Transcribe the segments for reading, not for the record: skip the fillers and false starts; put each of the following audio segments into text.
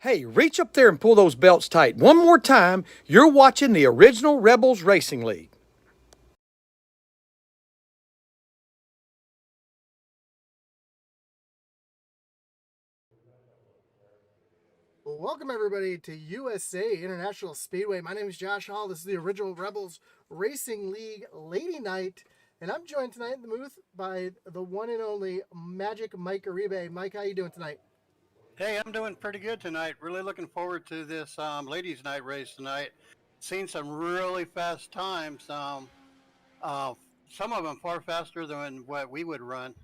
Hey, reach up there and pull those belts tight. One more time, you're watching the original Rebels Racing League. Well, welcome everybody to USA International Speedway. My name is Josh Hall. This is the original Rebels Racing League Lady Night, and I'm joined tonight in the booth by the one and only Magic Mike Uribe. Mike, how you doing tonight? Hey, I'm doing pretty good tonight. Really looking forward to this ladies' night race tonight. Seen some really fast times. Uh, some of them far faster than what we would run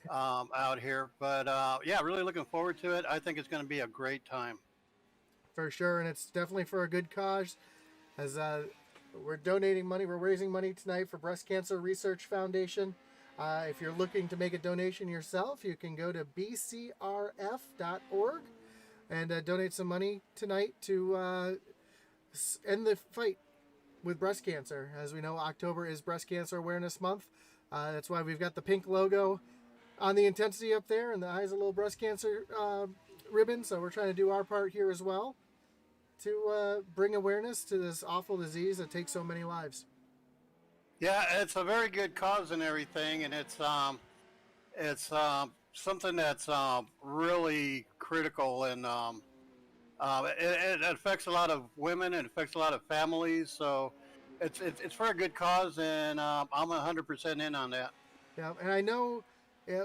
out here. But yeah, really looking forward to it. I think it's going to be a great time. For sure, and it's definitely for a good cause. As we're donating money, we're raising money tonight for Breast Cancer Research Foundation. If you're looking to make a donation yourself, you can go to bcrf.org and donate some money tonight to end the fight with breast cancer. As we know, October is Breast Cancer Awareness Month. That's why we've got the pink logo on the intensity up there, and the eyes a little breast cancer ribbon. So we're trying to do our part here as well to bring awareness to this awful disease that takes so many lives. Yeah, it's a very good cause and everything, and it's something that's really critical and it affects a lot of women. It affects a lot of families. So it's for a good cause, and I'm 100% in on that. Yeah, and I know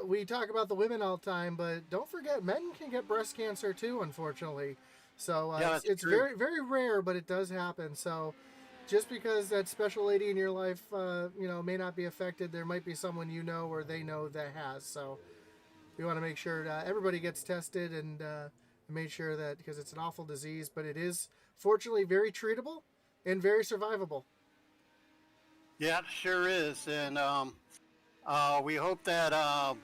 we talk about the women all the time, but don't forget men can get breast cancer too, unfortunately. So Yeah, it's, that's it's true. very very rare, but it does happen. So just because that special lady in your life, may not be affected, there might be someone you know or they know that has. So we want to make sure everybody gets tested and made sure that because it's an awful disease, but it is fortunately very treatable and very survivable. Yeah, it sure is, and we hope that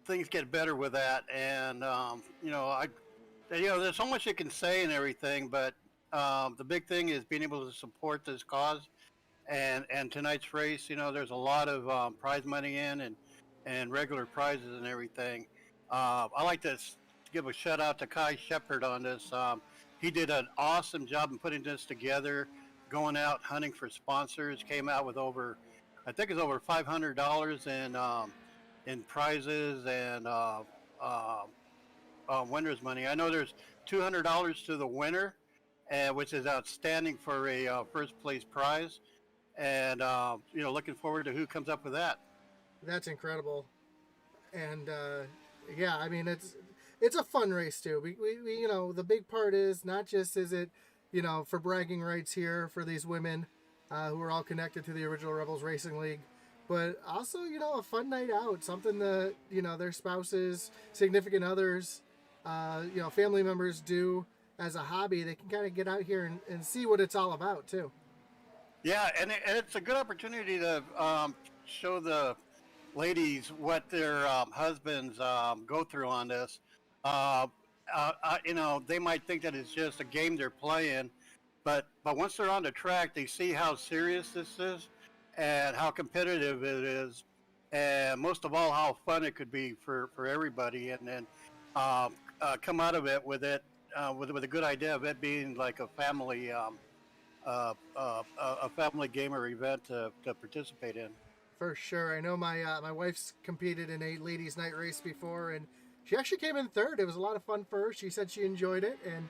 things get better with that. And there's so much you can say and everything, but the big thing is being able to support this cause. And tonight's race, there's a lot of prize money in and regular prizes and everything. I like to give a shout out to Kai Shepard on this. He did an awesome job in putting this together, going out hunting for sponsors. Came out with I think it's over $500 in prizes and uh, winners money. I know there's $200 to the winner, which is outstanding for a first place prize. And looking forward to who comes up with that. That's incredible. And yeah, I mean it's a fun race too. We the big part is not just is it for bragging rights here for these women who are all connected to the original Rebels Racing League, but also a fun night out, something that their spouses, significant others, family members do as a hobby. They can kind of get out here and see what it's all about too. Yeah, and it's a good opportunity to show the ladies what their husbands go through on this. Uh, they might think that it's just a game they're playing, but once they're on the track, they see how serious this is and how competitive it is, and most of all, how fun it could be for everybody. And then come out of it with a good idea of it being like a family a family game or event to participate in. For sure. I know my wife's competed in a ladies' night race before, and she actually came in third. It was a lot of fun for her. She said she enjoyed it, and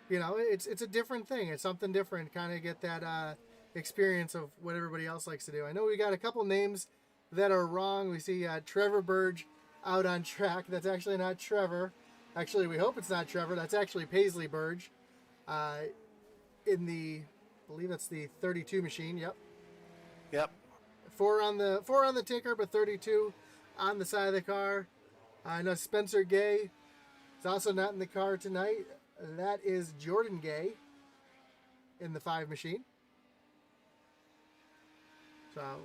it's a different thing. It's something different. Kind of get that experience of what everybody else likes to do. I know we got a couple names that are wrong. We see Trevor Burge out on track. That's actually not Trevor. Actually, we hope it's not Trevor. That's actually Paisley Burge uh, in I believe that's the 32 machine. Yep. Yep. Four on the ticker, but 32 on the side of the car. I know Spencer Gay is also not in the car tonight. That is Jordan Gay in the 5 machine.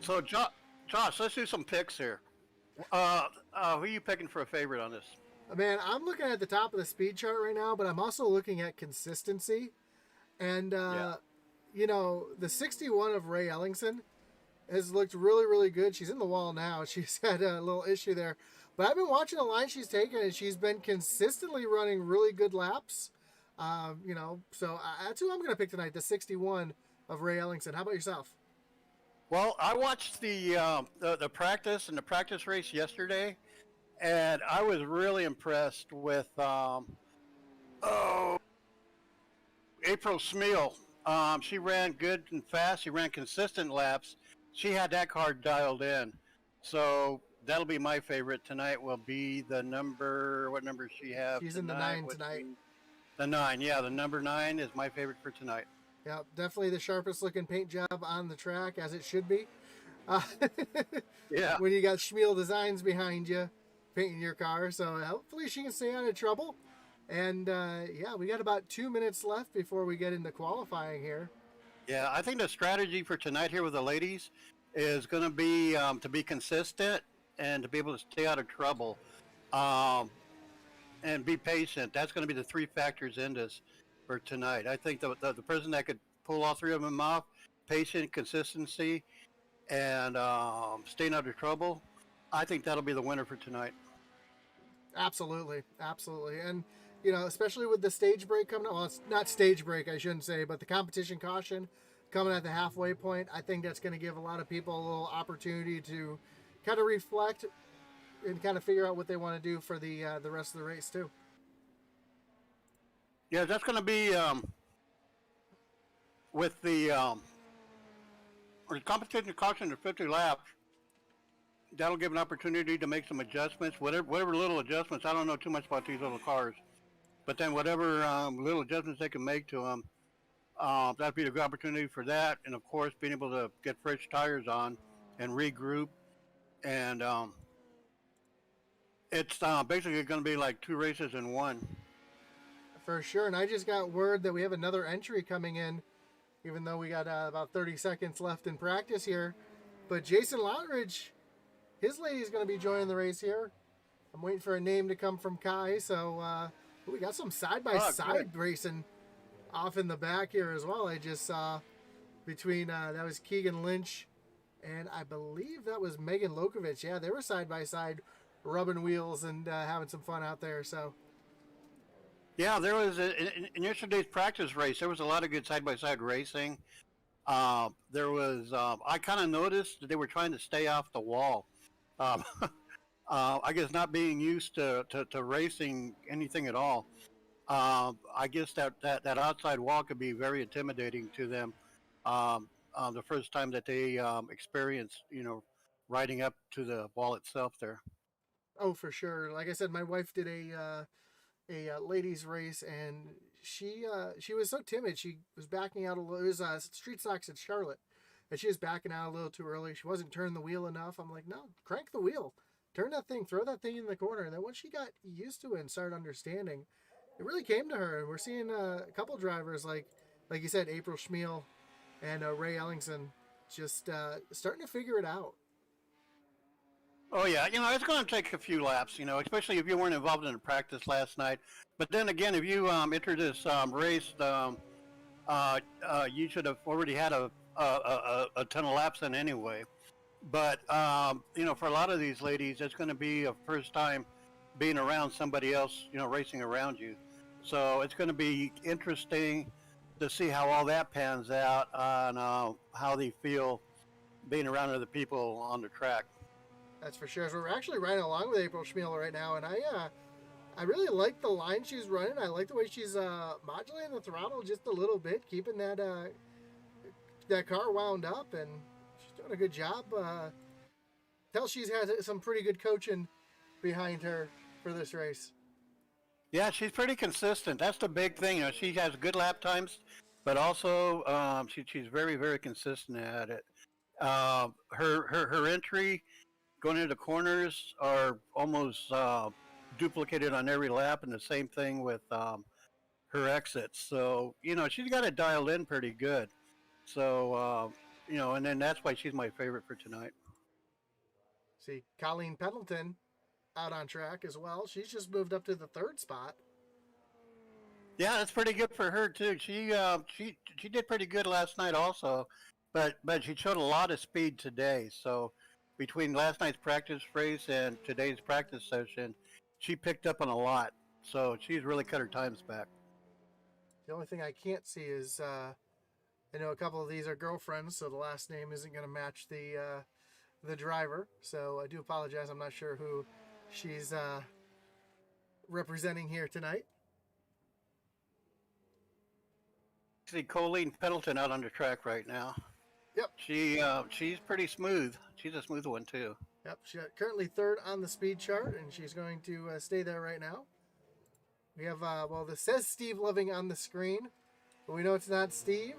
So, Josh, let's do some picks here. Who are you picking for a favorite on this? man, I'm looking at the top of the speed chart right now, but I'm also looking at consistency. And, Yeah. the 61 of Ray Ellingson has looked really, really good. She's in the wall now. She's had a little issue there. But I've been watching the line she's taken, and she's been consistently running really good laps. So that's who I'm going to pick tonight, the 61 of Ray Ellingson. How about yourself? Well, I watched the practice and the practice race yesterday, and I was really impressed with oh, April Smeal. She ran good and fast. She ran consistent laps. She had that car dialed in. So that'll be my favorite tonight. Will be the number. What number she have? She's tonight? in the 9 tonight. The 9, yeah. The number 9 is my favorite for tonight. Yeah, definitely the sharpest looking paint job on the track, as it should be. Yeah. When you got Schmiel Designs behind you painting your car. So hopefully she can stay out of trouble. And we got about 2 minutes left before we get into qualifying here. Yeah, I think the strategy for tonight here with the ladies is going to be to be consistent and to be able to stay out of trouble and be patient. That's going to be the 3 factors in this for tonight. I think the person that could pull all 3 of them off, patient, consistency, and staying out of trouble, I think that'll be the winner for tonight. Absolutely. And, especially with the stage break coming up, well, it's not stage break, I shouldn't say, but the competition caution coming at the halfway point, I think that's going to give a lot of people a little opportunity to kind of reflect and kind of figure out what they want to do for the rest of the race too. Yeah, that's going to be with the competition caution to 50 laps. That'll give an opportunity to make some adjustments, whatever little adjustments. I don't know too much about these little cars, but then whatever little adjustments they can make to them, that'd be a good opportunity for that. And of course, being able to get fresh tires on and regroup. And it's basically going to be like 2 races in one. For sure. And I just got word that we have another entry coming in, even though we got about 30 seconds left in practice here. But Jason Lottridge, his lady's going to be joining the race here. I'm waiting for a name to come from Kai. So we got some side-by-side racing off in the back here as well. I just saw between, that was Keegan Lynch and I believe that was Megan Lokovich. Yeah, they were side-by-side rubbing wheels and having some fun out there. So. Yeah, there was in yesterday's practice race. There was a lot of good side-by-side racing. There was I kind of noticed that they were trying to stay off the wall. I guess not being used to racing anything at all. I guess that outside wall could be very intimidating to them. The first time that they experienced, riding up to the wall itself there. Oh, for sure. Like I said, my wife did a ladies race, and she was so timid. She was backing out a little. It was street stocks at Charlotte, and she was backing out a little too early. She wasn't turning the wheel enough. I'm like, no, crank the wheel, turn that thing, throw that thing in the corner. And then once she got used to it and started understanding, it really came to her. And we're seeing a couple drivers like you said, April Schmiel and Ray Ellingson, just starting to figure it out. Oh yeah, it's going to take a few laps, especially if you weren't involved in the practice last night. But then again, if you enter this race, you should have already had a ton of laps in anyway. But for a lot of these ladies, it's going to be a first time being around somebody else, racing around you. So it's going to be interesting to see how all that pans out on how they feel being around other people on the track. That's for sure. So we're actually riding along with April Schmiel right now, and I really like the line she's running. I like the way she's modulating the throttle just a little bit, keeping that car wound up, and she's doing a good job. Tell she's had some pretty good coaching behind her for this race. Yeah, she's pretty consistent. That's the big thing. She has good lap times, but also she's very, very consistent at it. Her entry going into the corners are almost duplicated on every lap, and the same thing with her exits. So, she's got it dialed in pretty good. So, and then that's why she's my favorite for tonight. See, Colleen Pendleton out on track as well. She's just moved up to the 3rd spot. Yeah, that's pretty good for her too. She did pretty good last night also, but she showed a lot of speed today. So between last night's practice race and today's practice session, she picked up on a lot. So she's really cut her times back. The only thing I can't see is I know a couple of these are girlfriends, so the last name isn't going to match the driver. So I do apologize. I'm not sure who she's representing here tonight. See Colleen Pendleton out on the track right now. Yep. She's pretty smooth. She's a smooth one too. Yep. She's currently third on the speed chart, and she's going to stay there right now. We have this says Steve Loving on the screen, but we know it's not Steve.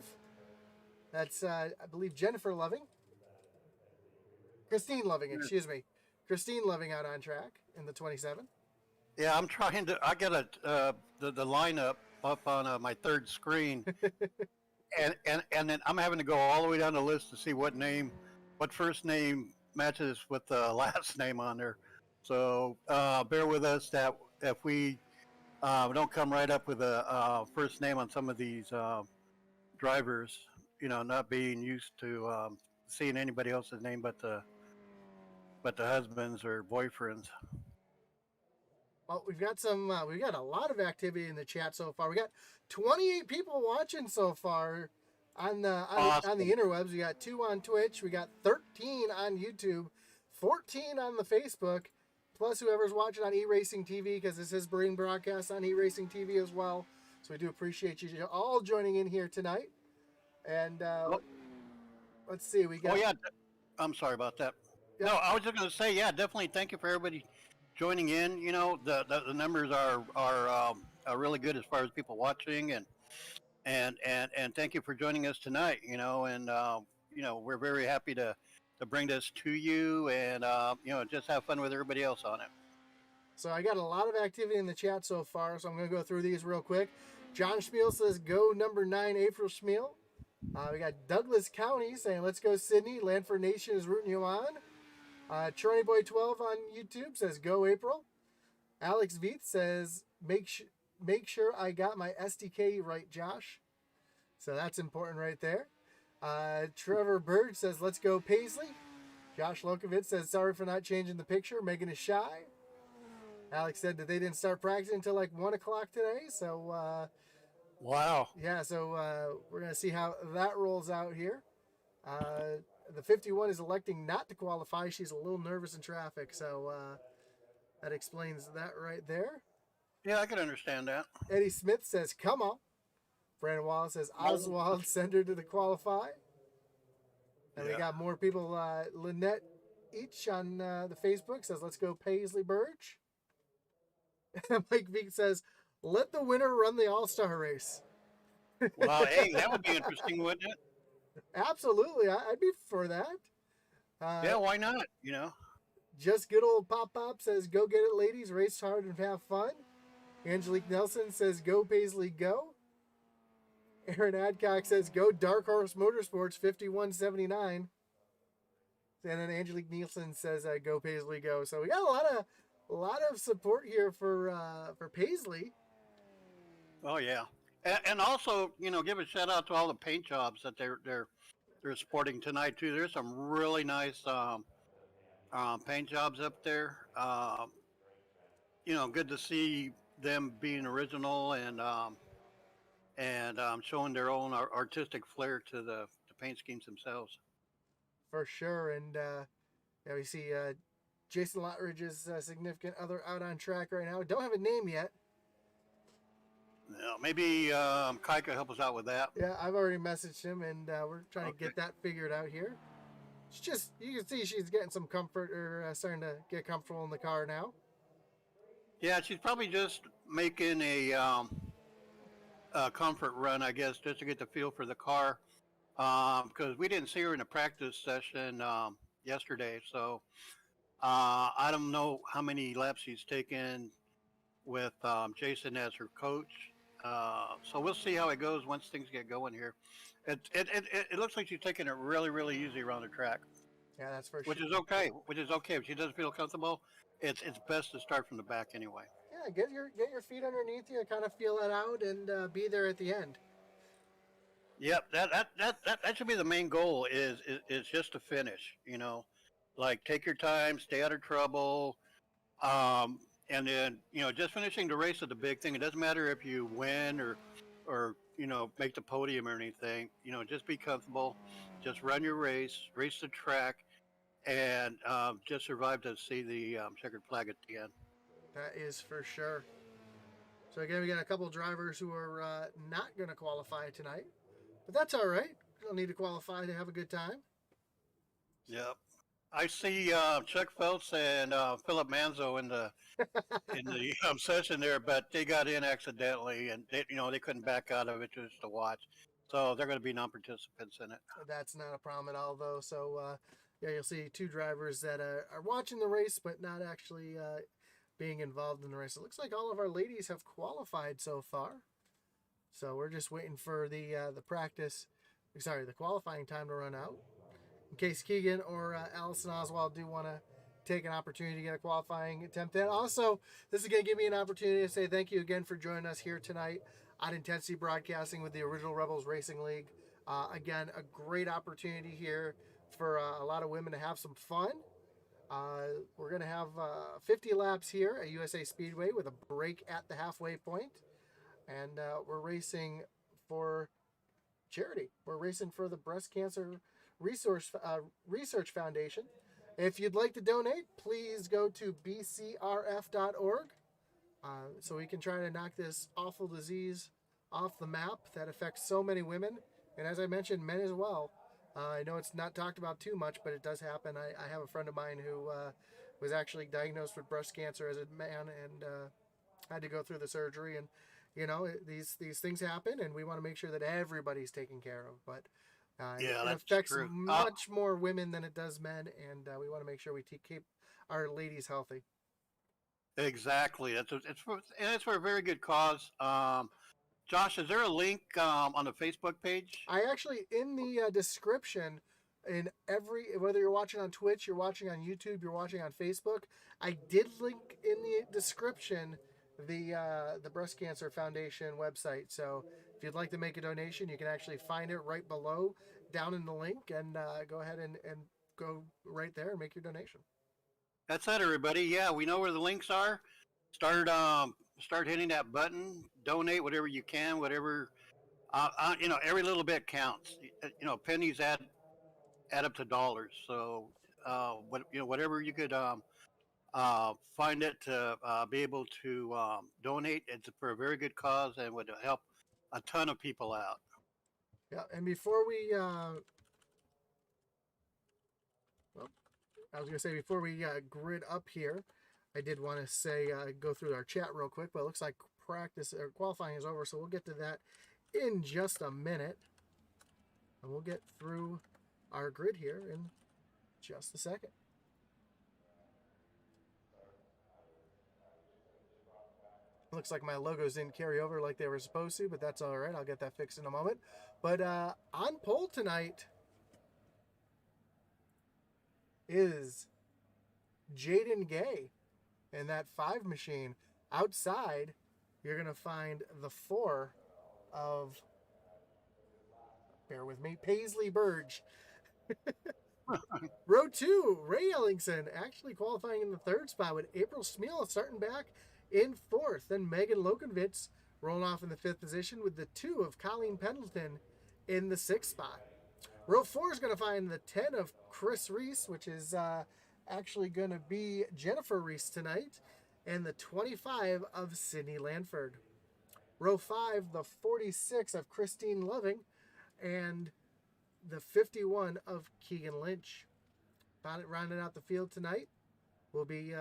That's I believe Jennifer Loving. Christine Loving, excuse me. Christine Loving out on track in the 27. Yeah, I'm trying to. I got the lineup up on my third screen, and then I'm having to go all the way down the list to see what first name matches with the last name on there. So bear with us that if we don't come right up with a first name on some of these drivers, not being used to seeing anybody else's name but the husbands or boyfriends. Well, we've got a lot of activity in the chat so far. We got 28 people watching so far on the interwebs. We got 2 on Twitch. We got 13 on YouTube, 14 on the Facebook, plus whoever's watching on eRacing TV, because this is being broadcast on eRacing TV as well. So we do appreciate you all joining in here tonight. And let's see, we got. Oh yeah, I'm sorry about that. Yeah. No, I was just going to say, yeah, definitely. Thank you for everybody joining in. The numbers are really good as far as people watching, and thank you for joining us tonight. We're very happy to bring this to you, and just have fun with everybody else on it. So I got a lot of activity in the chat so far, so I'm going to go through these real quick. John Schmiel says, go number 9, April Schmiel. We got Douglas County saying, let's go Sydney. Lanford Nation is rooting you on. Charlie Boy 12 on YouTube says, go April. Alex Veith says, make sure I got my SDK right, Josh. So that's important right there. Trevor Bird says, let's go Paisley. Josh Lokovitz says, sorry for not changing the picture. Megan is shy. Alex said that they didn't start practicing until like 1 o'clock today. So, wow. Yeah, so we're going to see how that rolls out here. The 51 is electing not to qualify. She's a little nervous in traffic, so that explains that right there. Yeah, I can understand that. Eddie Smith says, come on. Brandon Wallace says, Oswald, send her to the qualify. And we got more people. Lynette Each on the Facebook says, let's go Paisley Birch. Mike Veek says, let the winner run the All-Star race. Well, hey, that would be interesting, wouldn't it? Absolutely. I'd be for that. Yeah, why not? Just good old Pop Pop says, go get it, ladies. Race hard and have fun. Angelique Nelson says, go Paisley, go. Aaron Adcock says, go Dark Horse Motorsports 5179. And then Angelique Nielsen says, go Paisley, go. So we got a lot of support here for Paisley. Oh yeah. And also, give a shout out to all the paint jobs that they're sporting tonight too. There's some really nice paint jobs up there. Good to see them being original and showing their own artistic flair to the paint schemes themselves. For sure, and we see Jason Lottridge's significant other out on track right now. Don't have a name yet. No, maybe Kai could help us out with that. Yeah, I've already messaged him, and we're trying to get that figured out here. It's just, you can see she's getting some comfort, or starting to get comfortable in the car now. Yeah, she's probably just making a comfort run, I guess, just to get the feel for the car. Because we didn't see her in a practice session yesterday, so I don't know how many laps she's taken with Jason as her coach. So we'll see how it goes once things get going here. It looks like she's taking it really, really easy around the track. Yeah, that's for sure. Which is okay. If she doesn't feel comfortable, it's best to start from the back anyway. Yeah, get your feet underneath you, kind of feel it out, and be there at the end. Yep, that should be the main goal. Is just to finish. Like, take your time, stay out of trouble. And then, just finishing the race is the big thing. It doesn't matter if you win or, make the podium or anything, just be comfortable, just run your race the track, and just survive to see the checkered flag at the end. That is for sure. So again, we got a couple of drivers who are not going to qualify tonight, but that's all right. You don't need to qualify to have a good time. Yep. I see Chuck Phelps and Philip Manzo in the session there, but they got in accidentally, and they couldn't back out of it just to watch. So they're going to be non-participants in it. That's not a problem at all, though. So yeah, you'll see two drivers that are watching the race, but not actually being involved in the race. It looks like all of our ladies have qualified so far. So we're just waiting for the qualifying time to run out. In case Keegan or Allison Oswald do want to take an opportunity to get a qualifying attempt in. Also, this is going to give me an opportunity to say thank you again for joining us here tonight on Intensity Broadcasting with the Original Rebels Racing League. Again, a great opportunity here for a lot of women to have some fun. We're going to have 50 laps here at USA Speedway with a break at the halfway point. And we're racing for charity. We're racing for the Breast Cancer Research Foundation. If you'd like to donate, please go to bcrf.org so we can try to knock this awful disease off the map that affects so many women. And as I mentioned, men as well. I know it's not talked about too much, but it does happen. I have a friend of mine who was actually diagnosed with breast cancer as a man and had to go through the surgery. And, these things happen, and we want to make sure that everybody's taken care of. But it affects true. much more women than it does men, and we want to make sure we keep our ladies healthy. Exactly. It's for a very good cause. Josh, is there a link on the Facebook page? I actually, in the description, whether you're watching on Twitch, you're watching on YouTube, you're watching on Facebook, I did link in the description the Breast Cancer Foundation website. So if you'd like to make a donation, you can actually find it right below, down in the link, and go ahead and go right there and make your donation. That's it, everybody. Yeah, we know where the links are. Start hitting that button. Donate whatever you can. Whatever, every little bit counts. Pennies add up to dollars. So, whatever you could find it to be able to donate. It's for a very good cause and would help a ton of people out. Yeah, and before we, before we grid up here, I did want to say go through our chat real quick, but it looks like qualifying is over, so we'll get to that in just a minute, and we'll get through our grid here in just a second. Looks like my logos didn't carry over like they were supposed to, but that's all right. I'll get that fixed in a moment. But on pole tonight is Jaden Gay in that 5 machine. Outside, you're going to find the 4 of, bear with me, Paisley Burge. Row 2, Ray Ellingson actually qualifying in the 3rd spot with April Smeal starting back in 4th. Then Megan Lokenvitz rolling off in the 5th position with the 2 of Colleen Pendleton in the 6th spot. Row 4 is going to find the 10 of Chris Reese, which is actually going to be Jennifer Reese tonight, and the 25 of Sydney Lanford. Row 5, the 46 of Christine Loving, and the 51 of Keegan Lynch. Rounding out the field tonight will be,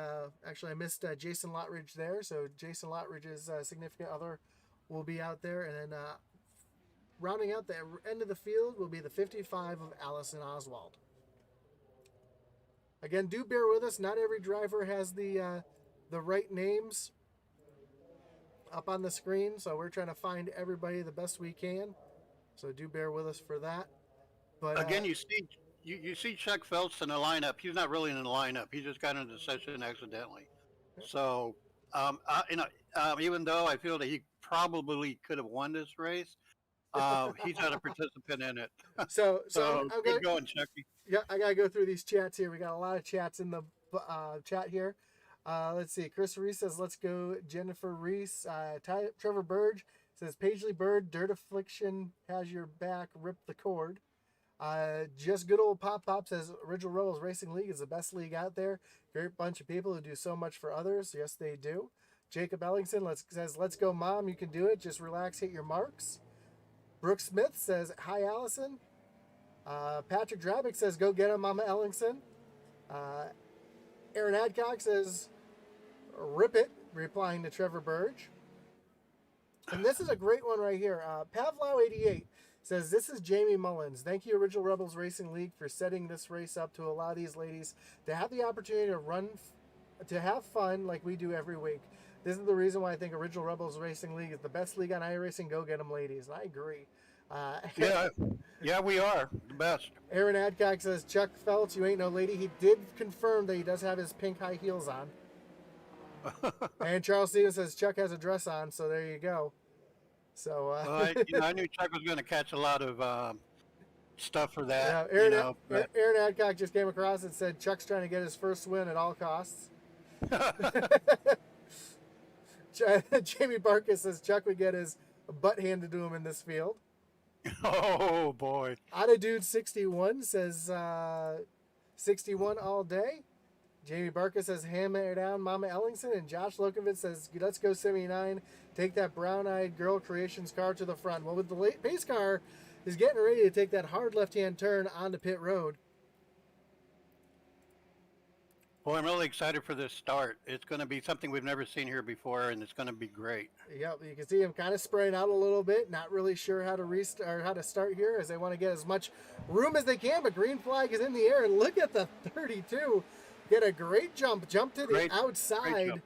actually I missed Jason Lottridge there, so Jason Lottridge's significant other will be out there, and then rounding out the end of the field will be the 55 of Allison Oswald. Again, do bear with us. Not every driver has the right names up on the screen, so we're trying to find everybody the best we can. So do bear with us for that. But again, you see Chuck Phelps in the lineup. He's not really in the lineup. He just got into the session accidentally. So, even though I feel that he probably could have won this race, He's not a participant in it. So So I'm good going. going, Chucky. Yeah, I gotta go through these chats here. We got a lot of chats in the chat here. Let's see. Chris Reese says, "Let's go." Jennifer Reese. Trevor Burge says, "Paisley Bird, Dirt Affliction has your back. Rip the cord." Just good old Pop Pop says, "Original Rebels Racing League is the best league out there. Great bunch of people who do so much for others. Yes, they do." Jacob Ellingson says, "Let's go, Mom. You can do it. Just relax, hit your marks." Brooke Smith says, "Hi, Allison." Patrick Drabick says, "Go get him, Mama Ellingson." Aaron Adcock says, "Rip it," replying to Trevor Burge. And this is a great one right here. Pavlow88 says, "This is Jamie Mullins. Thank you, Original Rebels Racing League, for setting this race up to allow these ladies to have the opportunity to run, to have fun like we do every week. This is the reason why I think Original Rebels Racing League is the best league on iRacing. Go get them, ladies." And I agree. Yeah, we are the best. Aaron Adcock says, "Chuck Phelps, you ain't no lady." He did confirm that he does have his pink high heels on. And Charles Stevens says, "Chuck has a dress on," so there you go. So I knew Chuck was going to catch a lot of stuff for that. Aaron, But Aaron Adcock just came across and said, "Chuck's trying to get his first win at all costs." Jamie Barkus says, "Chuck would get his butt handed to him in this field." oh boy, Otta Dude 61 says 61 all day. Jamie Barker says, "Hammer down, Mama Ellingson." And Josh Lokovitz says, "Let's go 79. Take that brown-eyed girl creations car to the front." Well, with the late pace car is getting ready to take that hard left-hand turn onto pit road. boy, I'm really excited for this start. It's going to be something we've never seen here before, and it's going to be great. Yep, you can see him kind of spraying out a little bit, not really sure how to restart or how to start here, as they want to get as much room as they can. But green flag is in the air, and look at the 32. Get a great jump to the outside.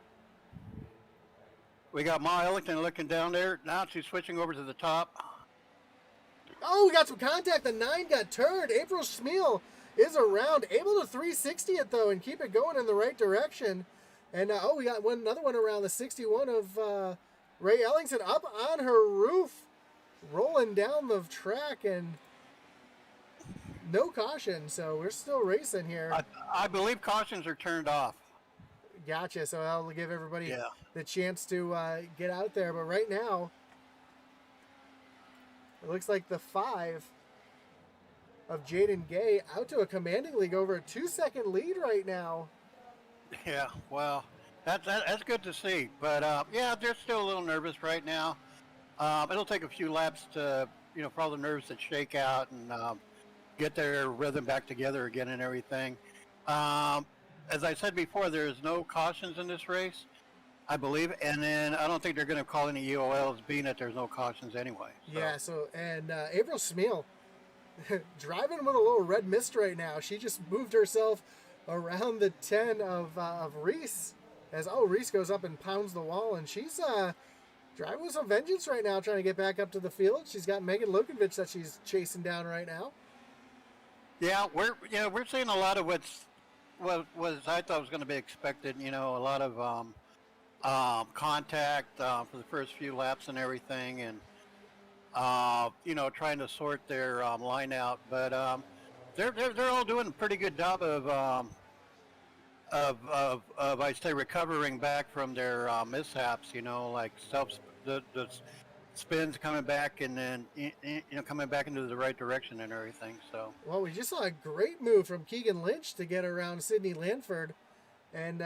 We got Ma Ellington looking down there. Now she's switching over to the top. Oh, we got some contact. The 9 got turned. April Schmiel is around, able to 360 it though and keep it going in the right direction. And we got another one around the 61 of Ray Ellingson up on her roof, rolling down the track, and no caution. So we're still racing here. I believe cautions are turned off. Gotcha. So I'll give everybody the chance to get out there. But right now, it looks like the 5 of Jaden Gay out to a commanding lead over a 2-second lead right now. Yeah, well, that's good to see. But yeah, they're still a little nervous right now. It'll take a few laps to, for all the nerves to shake out and get their rhythm back together again and everything. As I said before, there's no cautions in this race, I believe, and then I don't think they're going to call any EOLs, being that there's no cautions anyway. So. Yeah. So April Schmiel driving with a little red mist right now. She just moved herself around the 10 of Reese, as Reese goes up and pounds the wall, and she's driving with some vengeance right now, trying to get back up to the field. She's got Megan Lukovich that she's chasing down right now. Yeah, we're seeing a lot of what I thought was going to be expected. A lot of contact for the first few laps and everything, and trying to sort their line out. But they're all doing a pretty good job of I'd say recovering back from their mishaps. Like the spins coming back, and then coming back into the right direction and everything. So well, we just saw a great move from Keegan Lynch to get around Sydney Lanford, and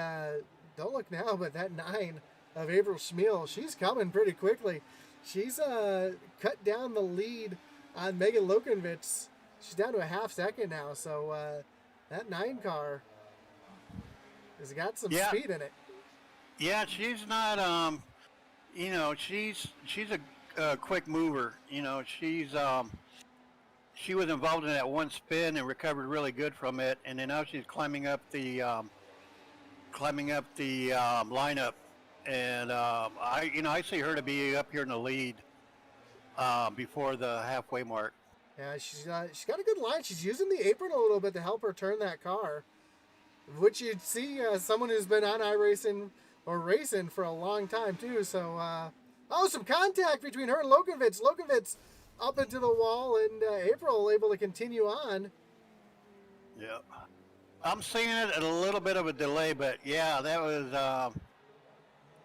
don't look now, but that 9 of April Schmiel, she's coming pretty quickly. She's cut down the lead on Megan Lukovich. She's down to a half second now, so that 9 car has got some speed in it. Yeah, she's not. She's a quick mover. She was involved in that one spin and recovered really good from it, and then now she's climbing up the lineup, and I see her to be up here in the lead before the halfway mark. Yeah, she's got a good line. She's using the apron a little bit to help her turn that car, which you'd see someone who's been on iRacing or racing for a long time too. So, some contact between her and Lukovich. Lukovich up into the wall, and April able to continue on. Yeah. I'm seeing it at a little bit of a delay, but yeah, that was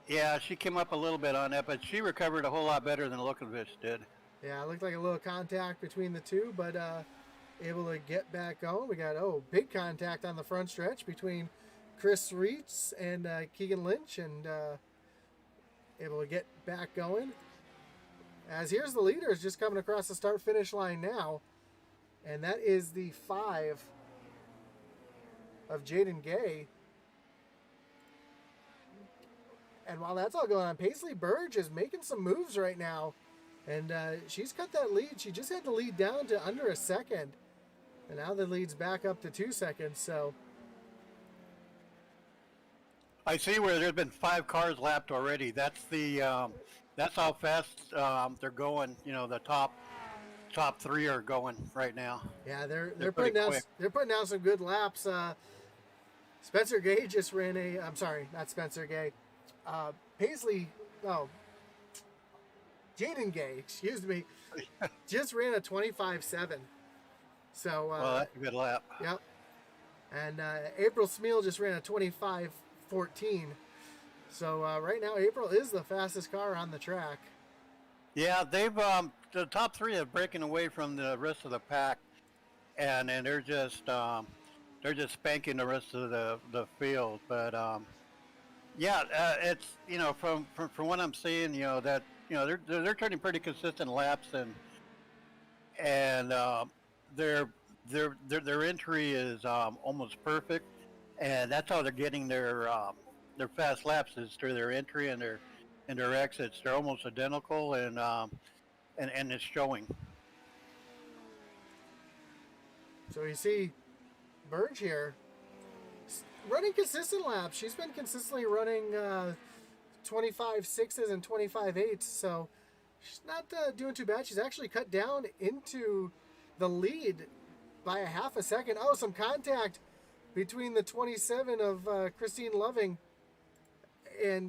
yeah, she came up a little bit on that, but she recovered a whole lot better than Lukovic did. Yeah, it looked like a little contact between the two, but able to get back going. We got, big contact on the front stretch between Chris Reitz and Keegan Lynch, and able to get back going. As here's the leaders just coming across the start-finish line now, and that is the 5 of Jaden Gay. And while that's all going on, Paisley Burge is making some moves right now. And she's cut that lead. She just had the lead down to under a second. And now the lead's back up to 2 seconds. So I see where there's been 5 cars lapped already. That's the that's how fast they're going. You know, the top 3 are going right now. yeah, they're putting down quick. they're putting down some good laps. Spencer Gay just ran a. I'm sorry, not Spencer Gay. Paisley. No. Jaden Gay, excuse me, just ran a 25.7. So Well, that's a good lap. yep. And April Smeal just ran a 25.14. So right now, April is the fastest car on the track. Yeah, they've the top 3 are breaking away from the rest of the pack, and they're just spanking the rest of the field. But yeah, it's from what I'm seeing, that they're turning pretty consistent laps, and their entry is almost perfect, and that's how they're getting their fast laps is through their entry and their exits. They're almost identical, and it's showing. So you see Burge here running consistent laps. She's been consistently running 25.6s and 25.8s, so she's not doing too bad. She's actually cut down into the lead by a half a second. Oh, some contact between the 27 of Christine Loving and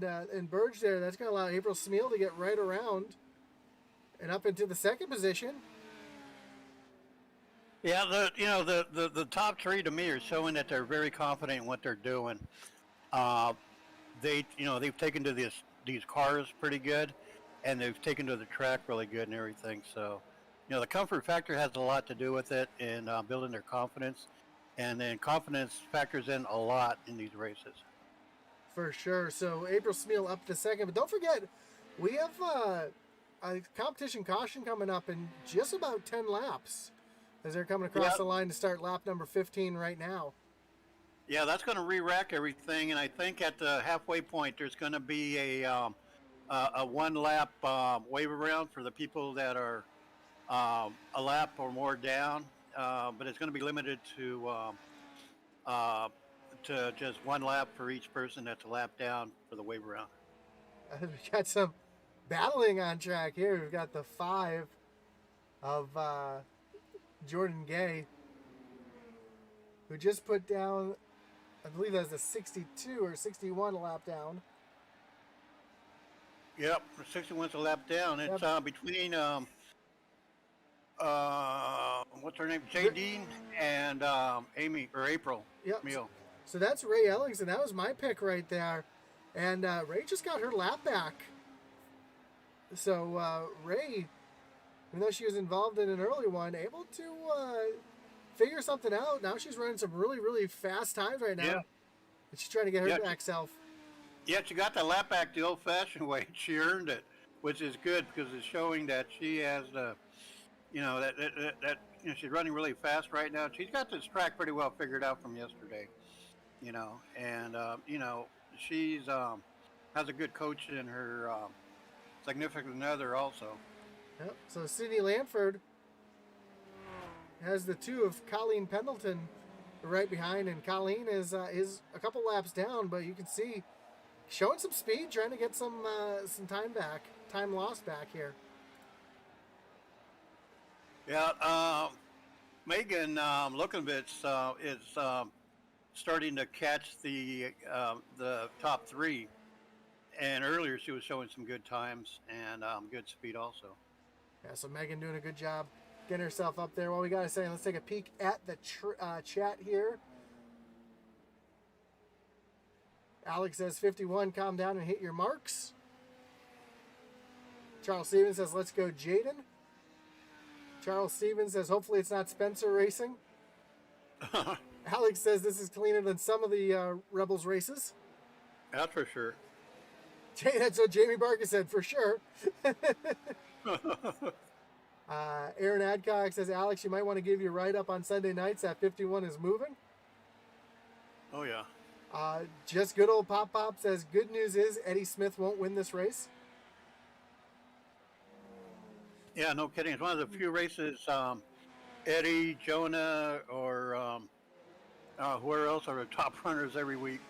Burge there. That's going to allow April Smeal to get right around and up into the second position. Yeah, the top 3 to me are showing that they're very confident in what they're doing. They've taken to these cars pretty good, and they've taken to the track really good and everything. So, the comfort factor has a lot to do with it in building their confidence, and then confidence factors in a lot in these races. For sure. So April Smeal up to second, but don't forget we have a competition caution coming up in just about 10 laps. As they're coming across the line to start lap number 15 right now. Yeah, that's going to re-rack everything, and I think at the halfway point there's going to be a 1-lap wave around for the people that are a lap or more down, but it's going to be limited to just 1 lap for each person that's a lap down for the wave around. We got some battling on track here. We've got the 5 of Jordan Gay, who just put down, I believe that's a 62 or 61 lap down. Yep, 61's a lap down. It's between what's her name, Jadine and Amy or April. Yep. Meal. So that's Ray Ellingson. That was my pick right there, and Ray just got her lap back. So Ray, even though she was involved in an early one, able to figure something out. Now she's running some really, really fast times right now. Yeah. And she's trying to get her back self. Yeah, she got the lap back the old-fashioned way. She earned it, which is good because it's showing that she has the, she's running really fast right now. She's got this track pretty well figured out from yesterday, and she's has a good coach in her significant other also. Yep. So Sydney Lanford has the 2 of Colleen Pendleton right behind, and Colleen is a couple laps down, but you can see showing some speed, trying to get some time lost back here. Yeah, Megan Lukovic is starting to catch the top 3, and earlier she was showing some good times and good speed also. Yeah, so Megan doing a good job getting herself up there. Well, we got to say, let's take a peek at the chat here. Alex says 51, calm down and hit your marks. Charles Stevens says, let's go Jaden. Charles Stevens says, hopefully it's not Spencer racing. Alex says this is cleaner than some of the Rebels races. That's for sure. That's what Jamie Barker said, for sure. Aaron Adcock says, Alex, you might want to give your write-up on Sunday nights. That 51 is moving. Oh, yeah. Just good old Pop Pop says, good news is Eddie Smith won't win this race. Yeah, no kidding. It's one of the few races Eddie, Jonah, or whoever else are the top runners every week.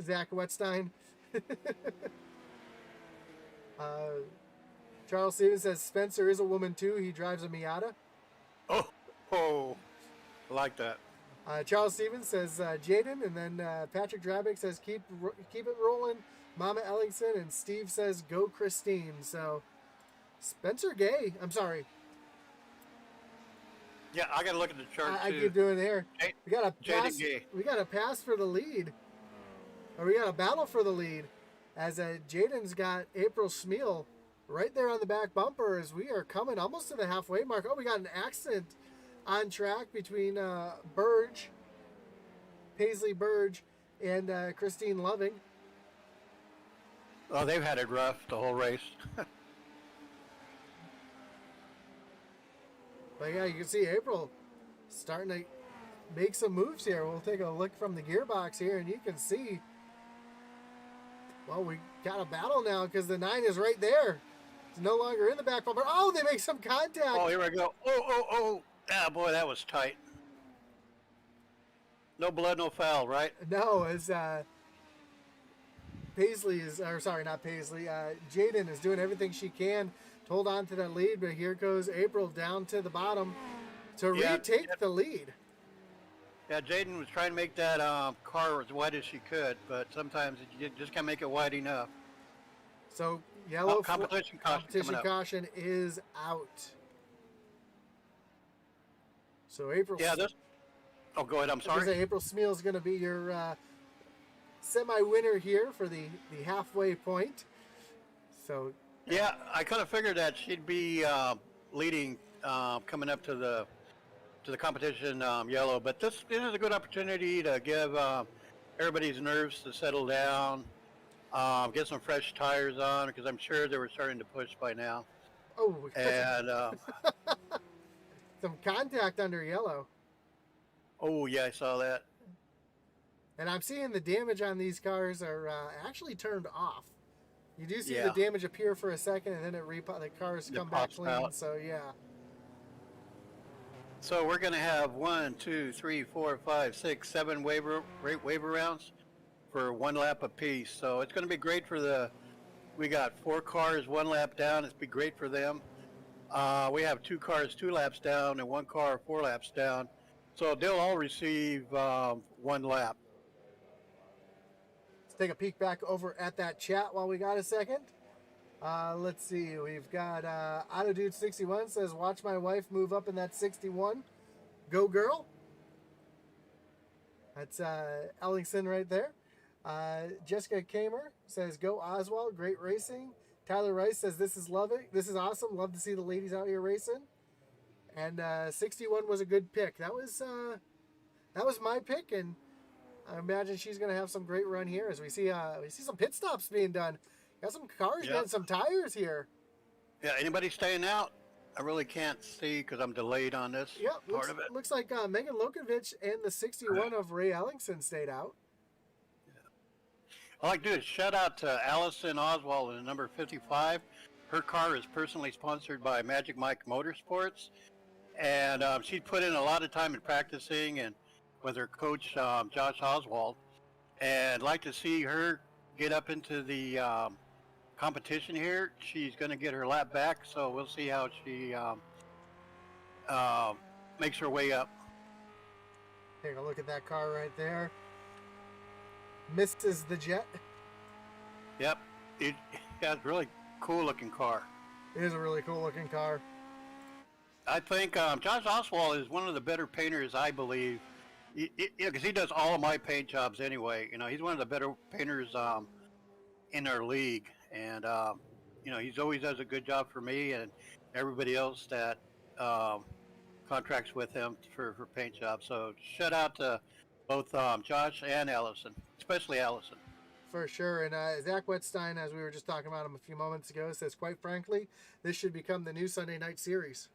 Zach Wetstein. Charles Stevens says Spencer is a woman too. He drives a Miata. Oh, I like that. Charles Stevens says Jaden, and then Patrick Drabick says keep it rolling, Mama Ellingson, and Steve says go Christine. So Spencer Gay. I'm sorry. Yeah, I got to look at the chart I too. keep doing there. We got a pass. Jaden Gay. We got a pass for the lead, or we got a battle for the lead, as Jaden's got April Smeal right there on the back bumper as we are coming almost to the halfway mark. Oh, we got an accident on track between Paisley Burge, and Christine Loving. Oh, they've had it rough the whole race. But yeah, you can see April starting to make some moves here. We'll take a look from the gearbox here, and you can see, well, we got a battle now because the 9 is right there. It's no longer in the back bumper. Oh, they make some contact. Oh, here we go. Oh. Ah, boy, that was tight. No blood, no foul, right? No, as Paisley is, or sorry, not Paisley, Jaden is doing everything she can to hold on to that lead, but here goes April down to the bottom to retake the lead. Yeah, Jaden was trying to make that car as wide as she could, but sometimes you just can't make it wide enough. So yellow competition caution is out. So April. Yeah, this. Oh, go ahead. I'm sorry. April Smeal is going to be your semi-winner here for the halfway point. So. Yeah, I kind of figured that she'd be leading coming up to the competition yellow, but this is a good opportunity to give everybody's nerves to settle down, get some fresh tires on, because I'm sure they were starting to push by now. Oh, and some contact under yellow. Oh yeah, I saw that. And I'm seeing the damage on these cars are actually turned off. You do see the damage appear for a second, and then the cars come back clean. Out. So yeah. So we're going to have 1, 2, 3, 4, 5, 6, 7 waiver rounds for 1 lap apiece. So it's going to be great for we got 4 cars 1 lap down. It's be great for them. We have 2 cars 2 laps down and 1 car 4 laps down. So they'll all receive 1 lap. Let's take a peek back over at that chat while we got a second. Let's see. We've got AutoDude61 says, watch my wife move up in that 61. Go girl. That's Ellingson right there. Jessica Kamer says, go Oswald. Great racing. Tyler Rice says, this is awesome. Love to see the ladies out here racing. And 61 was a good pick. That was my pick, and I imagine she's going to have some great run here as we see some pit stops being done. Got some cars getting some tires here. Yeah, anybody staying out? I really can't see because I'm delayed on this part of it. Looks like Megan Lokovich and the 61 of Ray Ellingson stayed out. I'd like to do a shout out to Allison Oswald in number 55. Her car is personally sponsored by Magic Mike Motorsports, and she put in a lot of time in practicing and with her coach Josh Oswald, and I'd like to see her get up into the competition here. She's going to get her lap back, so we'll see how she makes her way up. Take a look at that car right there. Misses the jet. Yep, it's a really cool looking car. It is a really cool looking car. I think Josh Oswald is one of the better painters, I believe. Because he does all of my paint jobs anyway. He's one of the better painters in our league, and he's always does a good job for me and everybody else that um, contracts with him for paint jobs. So shout out to both Josh and Allison, especially Allison. For sure. And Zach Wetstein, as we were just talking about him a few moments ago, says, quite frankly, this should become the new Sunday night series.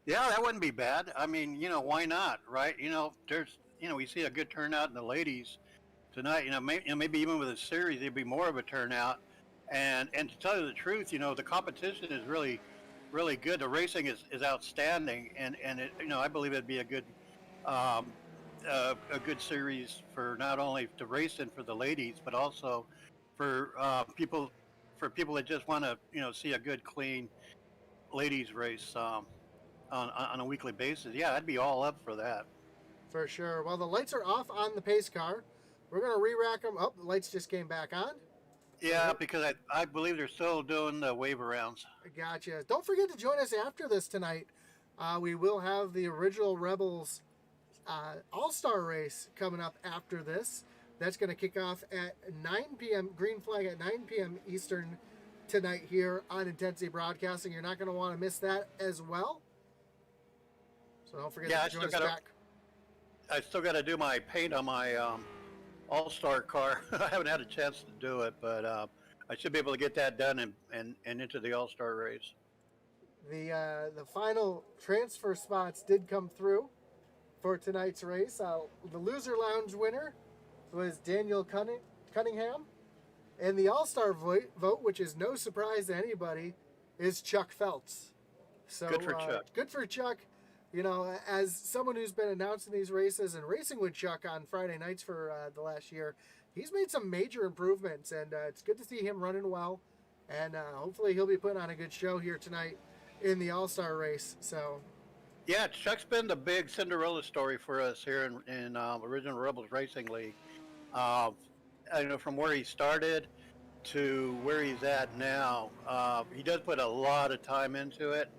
Yeah, that wouldn't be bad. I mean, why not, right? We see a good turnout in the ladies tonight. Maybe even with a series, there'd be more of a turnout. And to tell you the truth, the competition is really, really good. The racing is outstanding, and I believe it'd be um, a good series for not only the racing for the ladies, but also for people that just want to see a good, clean ladies race. On a weekly basis. Yeah, I'd be all up for that. For sure. Well, the lights are off on the pace car. We're going to re-rack them. Oh, the lights just came back on. Yeah, because I believe they're still doing the wave arounds. Gotcha. Don't forget to join us after this tonight. We will have the original Rebels All-Star race coming up after this. That's going to kick off at 9 p.m. Green flag at 9 p.m. Eastern tonight here on Intensity Broadcasting. You're not going to want to miss that as well. So don't forget to join us back. I still got to do my paint on my All-Star car. I haven't had a chance to do it, but I should be able to get that done and into the All-Star race. The final transfer spots did come through for tonight's race. The loser lounge winner was Daniel Cunningham, and the All-Star vote, which is no surprise to anybody, is Chuck Phelps. So good for Chuck. Good for Chuck. As someone who's been announcing these races and racing with Chuck on Friday nights for the last year, he's made some major improvements, and it's good to see him running well. And hopefully he'll be putting on a good show here tonight in the All-Star race. So, yeah, Chuck's been the big Cinderella story for us here in Original Rebels Racing League. From where he started to where he's at now, he does put a lot of time into it.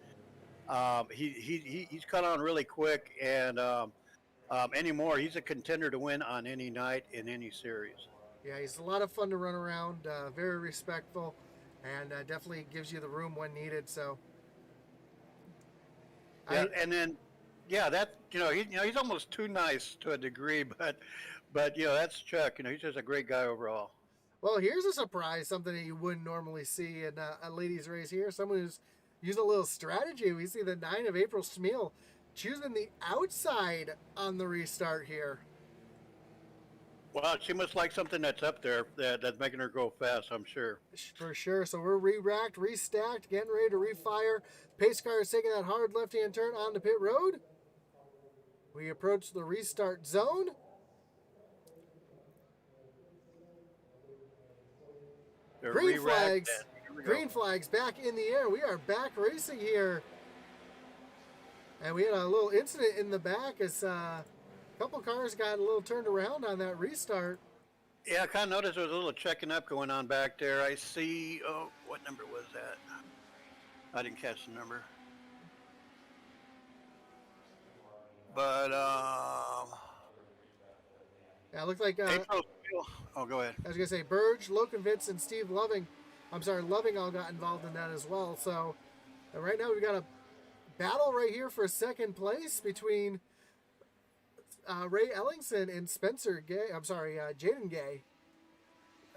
He's caught on really quick, and anymore, he's a contender to win on any night in any series. Yeah, he's a lot of fun to run around, very respectful, and definitely gives you the room when needed. So, he's almost too nice to a degree, but that's Chuck. He's just a great guy overall. Well, here's a surprise, something that you wouldn't normally see in a ladies' race here. Someone who's used a little strategy. We see the 9 of April Smeel choosing the outside on the restart here. Well, she must like something that's up there that's making her go fast, I'm sure. For sure. So we're re-racked, restacked, getting ready to refire. Pace car is taking that hard left-hand turn onto pit road. We approach the restart zone. Green flags back in the air. We are back racing here. And we had a little incident in the back as a couple cars got a little turned around on that restart. Yeah, I kind of noticed there was a little checking up going on back there. I see, what number was that? I didn't catch the number. But, yeah, it looked like... go ahead. I was going to say, Burge, Lokovitz, and Steve Loving all got involved in that as well. So, right now we've got a battle right here for second place between Ray Ellingson and Spencer Gay. Jaden Gay,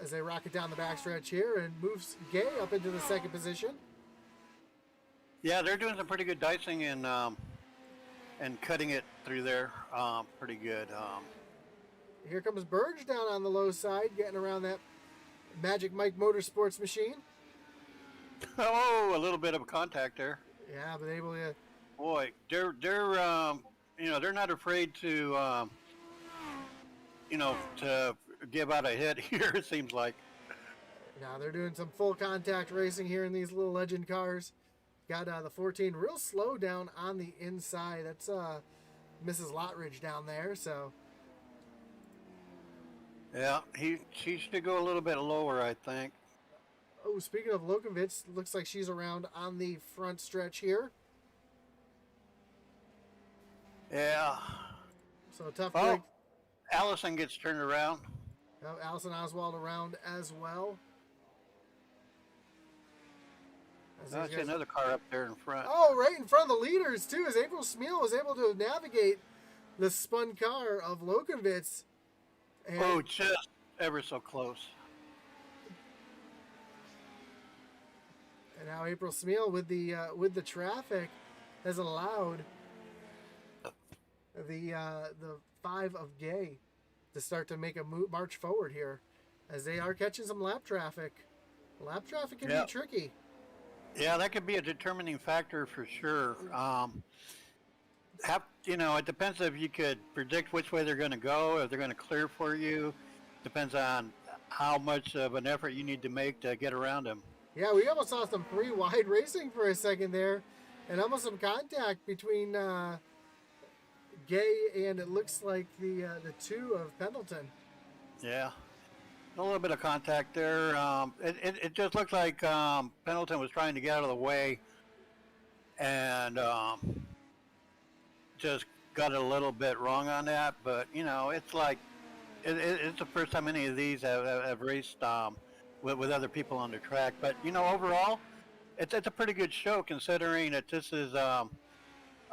as they rocket down the backstretch here and moves Gay up into the second position. Yeah, they're doing some pretty good dicing and cutting it through there pretty good. Here comes Burge down on the low side, getting around that Magic Mike Motorsports machine. Oh, a little bit of a contact there. Yeah, but able to. Boy, they're not afraid to to give out a hit here. It seems like. Now they're doing some full contact racing here in these little legend cars. Got the 14 real slow down on the inside. That's Mrs. Lottridge down there. So. Yeah, she should go a little bit lower, I think. Oh, speaking of Lokovitz, looks like she's around on the front stretch here. Yeah. So a tough Oh, break. Allison gets turned around. Oh, Allison Oswald around as well. I see another car up there in front. Oh, right in front of the leaders, too, as April Smeal was able to navigate the spun car of Lokovitz. And Oh, just ever so close. And now April Smeal with the traffic has allowed the 5 of Gay to start to make a march forward here, as they are catching some lap traffic. Lap traffic can be tricky. Yeah, that could be a determining factor for sure. It depends if you could predict which way they're going to go, if they're going to clear for you. Depends on how much of an effort you need to make to get around them. Yeah, we almost saw some pretty wide racing for a second there, and almost some contact between Gay and it looks like the 2 of Pendleton. Yeah, a little bit of contact there. It just looked like Pendleton was trying to get out of the way, and just got it a little bit wrong on that. But it's like it's the first time any of these have raced with other people on the track. But overall, it's a pretty good show considering that this is.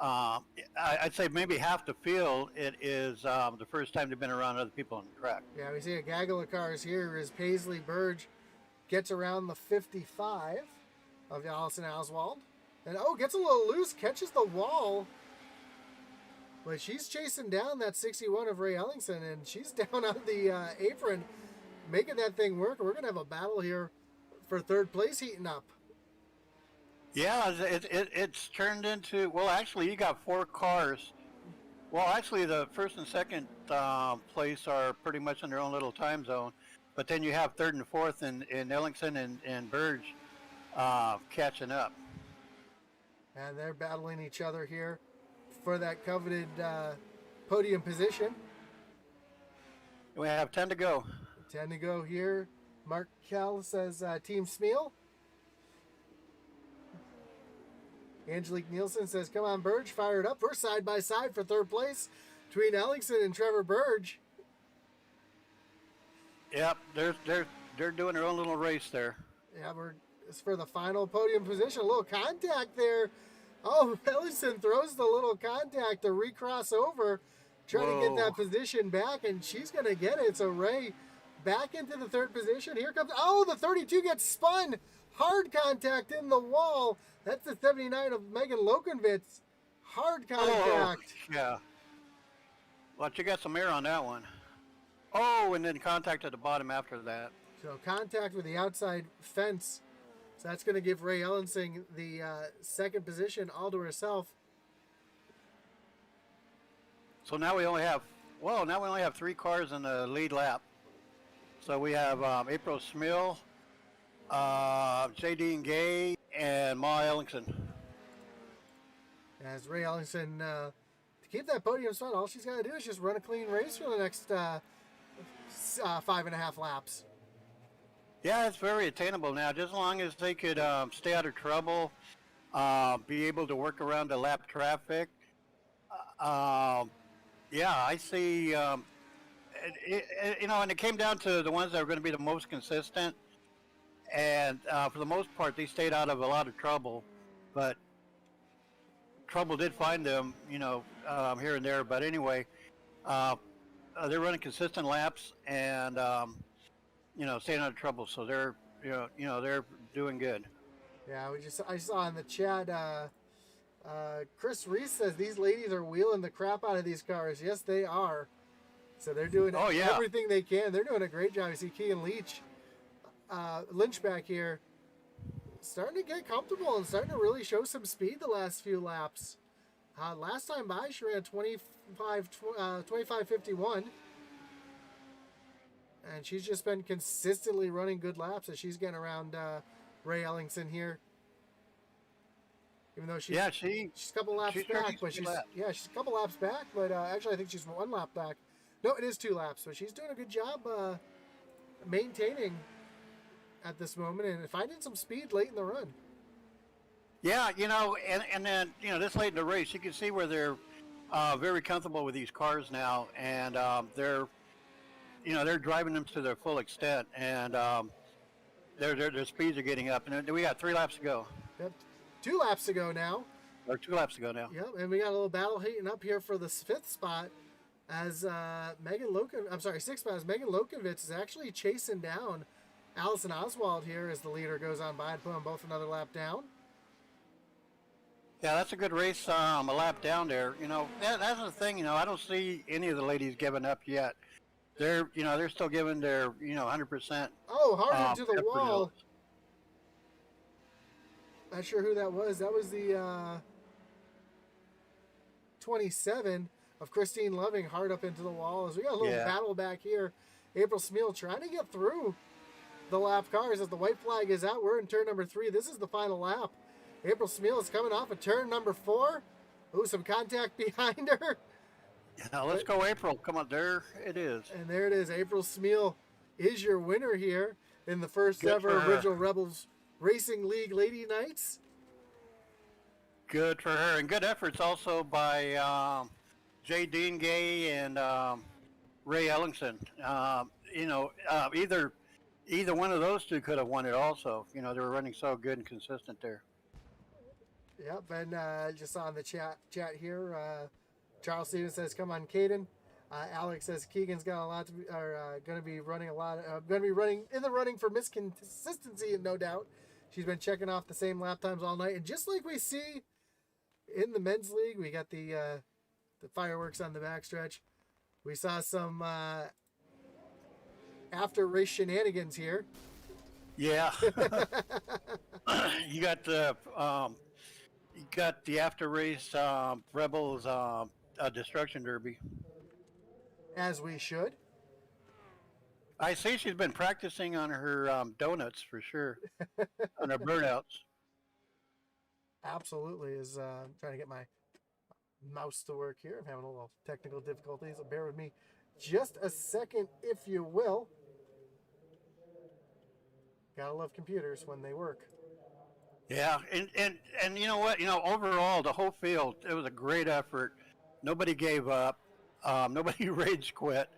I'd say maybe half the field. It is the first time they've been around other people on the track. Yeah, we see a gaggle of cars here as Paisley Burge gets around the 55 of Allison Oswald. And gets a little loose, catches the wall. But she's chasing down that 61 of Ray Ellingson, and she's down on the apron, making that thing work. We're going to have a battle here for third place heating up. Yeah, it's turned into, well, actually, you got 4 cars. Well, actually, the first and second place are pretty much in their own little time zone. But then you have third and fourth in Ellingson and Burge catching up. And they're battling each other here for that coveted podium position. We have 10 to go. 10 to go here. Mark Kell says Team Smeal. Angelique Nielsen says, come on, Burge, fire it up. We're side by side for third place between Ellingson and Trevor Burge. Yep, they're doing their own little race there. Yeah, it's for the final podium position. A little contact there. Oh, Ellingson throws the little contact to recross over, trying to get that position back, and she's going to get it. So Ray back into the third position. Here comes, the 32 gets spun. Hard contact in the wall. That's the 79 of Megan Lokenvitz. Hard contact. Yeah. Well, you got some air on that one. Oh, and then contact at the bottom after that. So contact with the outside fence. So that's going to give Ray Ellingson the second position all to herself. So now we only have 3 cars in the lead lap. So we have April Smill, J.D. Gay, and Ma Ellingson. As Ray Ellingson, to keep that podium spot, all she's got to do is just run a clean race for the next 5.5 laps. Yeah, it's very attainable now. Just as long as they could stay out of trouble, be able to work around the lap traffic. I see. And it came down to the ones that were going to be the most consistent. And for the most part, they stayed out of a lot of trouble. But trouble did find them, here and there. But anyway, they're running consistent laps and, staying out of trouble. So they're, they're doing good. Yeah, I saw in the chat, Chris Reese says these ladies are wheeling the crap out of these cars. Yes, they are. So they're doing everything they can. They're doing a great job. You see Keegan Lynch back here starting to get comfortable and starting to really show some speed the last few laps. Last time by, she ran 25:51. And she's just been consistently running good laps as she's getting around Ray Ellingson here. Even though she's a couple laps back, but she's a couple laps back, but actually I think she's 1 lap back. No, it is 2 laps, so she's doing a good job maintaining at this moment and finding some speed late in the run. Yeah, and then this late in the race, you can see where they're very comfortable with these cars now, and they're driving them to their full extent, and their speeds are getting up. And we got 3 laps to go. Yep. 2 laps to go now. Or 2 laps to go now. Yep, and we got a little battle heating up here for the 5th spot as sixth spot as Megan Lokovitz is actually chasing down Allison Oswald here as the leader goes on by and put them both another lap down. Yeah, that's a good race, a lap down there. That's the thing, I don't see any of the ladies giving up yet. They're still giving their, 100%. Oh, hard into the effort. wall. Not sure who that was. That was the 27 of Christine Loving, hard up into the wall. As we got a little battle back here. April Smeal trying to get through the lap cars as the white flag is out. We're in turn number 3. This is the final lap. April Smeal is coming off of turn number 4. Ooh, some contact behind her. Yeah, let's go, April. Come on, there it is. And there it is. April Smeal is your winner here in the first Good ever for her. Original Rebels Racing League Lady Nights. Good for her, and good efforts also by Jay Dean Gay and Ray Ellingson. Either one of those two could have won it also. They were running so good and consistent there. Yep, and just on the chat here, Charles Stevens says, "Come on, Caden." Alex says Keegan's got a lot to be, going to be running in the running for Miss Consistency, no doubt. She's been checking off the same lap times all night, and just like we see in the men's league, we got the fireworks on the backstretch. We saw some after race shenanigans here. Yeah, you got the after race Rebels Destruction Derby. As we should. I see she's been practicing on her donuts for sure, on her burnouts. Absolutely. Is trying to get my mouse to work here. I'm having a little technical difficulties, so bear with me just a second, if you will. Gotta love computers when they work. Yeah, and you know what? Overall, the whole field, it was a great effort. Nobody gave up. Nobody rage quit,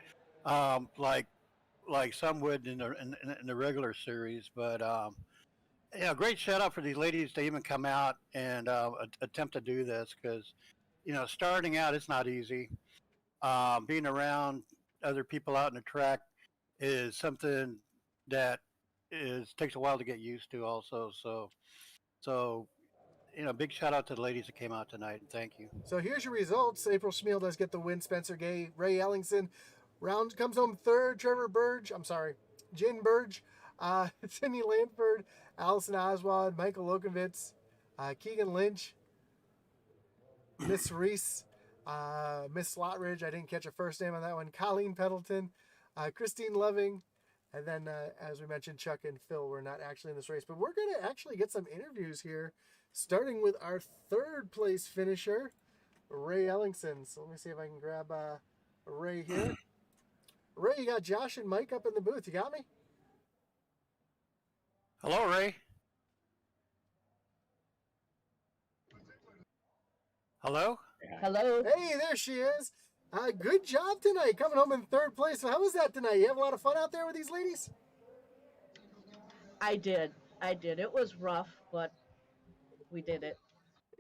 like some would in the regular series. But great shout out for these ladies to even come out and attempt to do this, because starting out, it's not easy. Being around other people out in the track is something that takes a while to get used to also. So big shout out to the ladies that came out tonight, and thank you. So here's your results. April Smeal does get the win. Spencer Gay, Ray Ellingson comes home third. Jen Burge, Cindy Lanford, Allison Oswald, Michael Lokovitz, Keegan Lynch, Miss Reese, Miss Slotridge. I didn't catch a first name on that one. Colleen Pendleton, Christine Loving, and then as we mentioned, Chuck and Phil were not actually in this race, but we're going to actually get some interviews here, starting with our 3rd place finisher, Ray Ellingson. So let me see if I can grab Ray here. Ray, you got Josh and Mike up in the booth. You got me? Hello, Ray. Hello? Hello. Hey, there she is. Good job tonight, coming home in 3rd place. So how was that tonight? You have a lot of fun out there with these ladies? I did. It was rough, but we did it.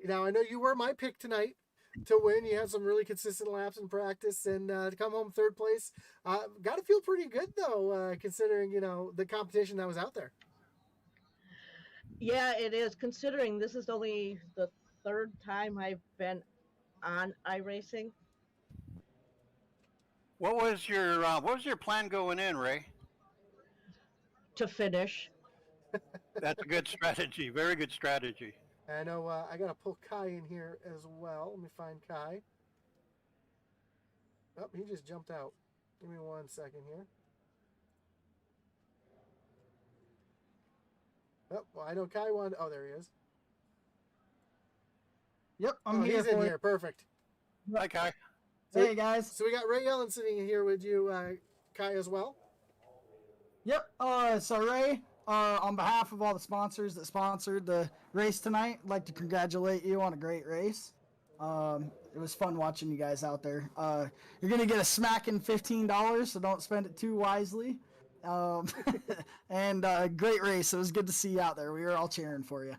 Now, I know you were my pick tonight to win. You had some really consistent laps in practice, and to come home 3rd place. Got to feel pretty good, though, considering, the competition that was out there. Yeah, it is, considering this is only the 3rd time I've been on iRacing. What was your plan going in, Ray? To finish. That's a good strategy. Very good strategy. I know I got to pull Kai in here as well. Let me find Kai. Oh, he just jumped out. Give me 1 second here. Oh, well, I know Kai wanted. Oh, there he is. Yep, I'm here. He's in here. Perfect. Hi, Kai. Hey guys. So we got Ray Ellingson in here with you, Kai, as well. Yep. So Ray, On behalf of all the sponsors that sponsored the race tonight, I'd like to congratulate you on a great race. It was fun watching you guys out there. You're going to get a smacking $15, so don't spend it too wisely. And great race. It was good to see you out there. We were all cheering for you.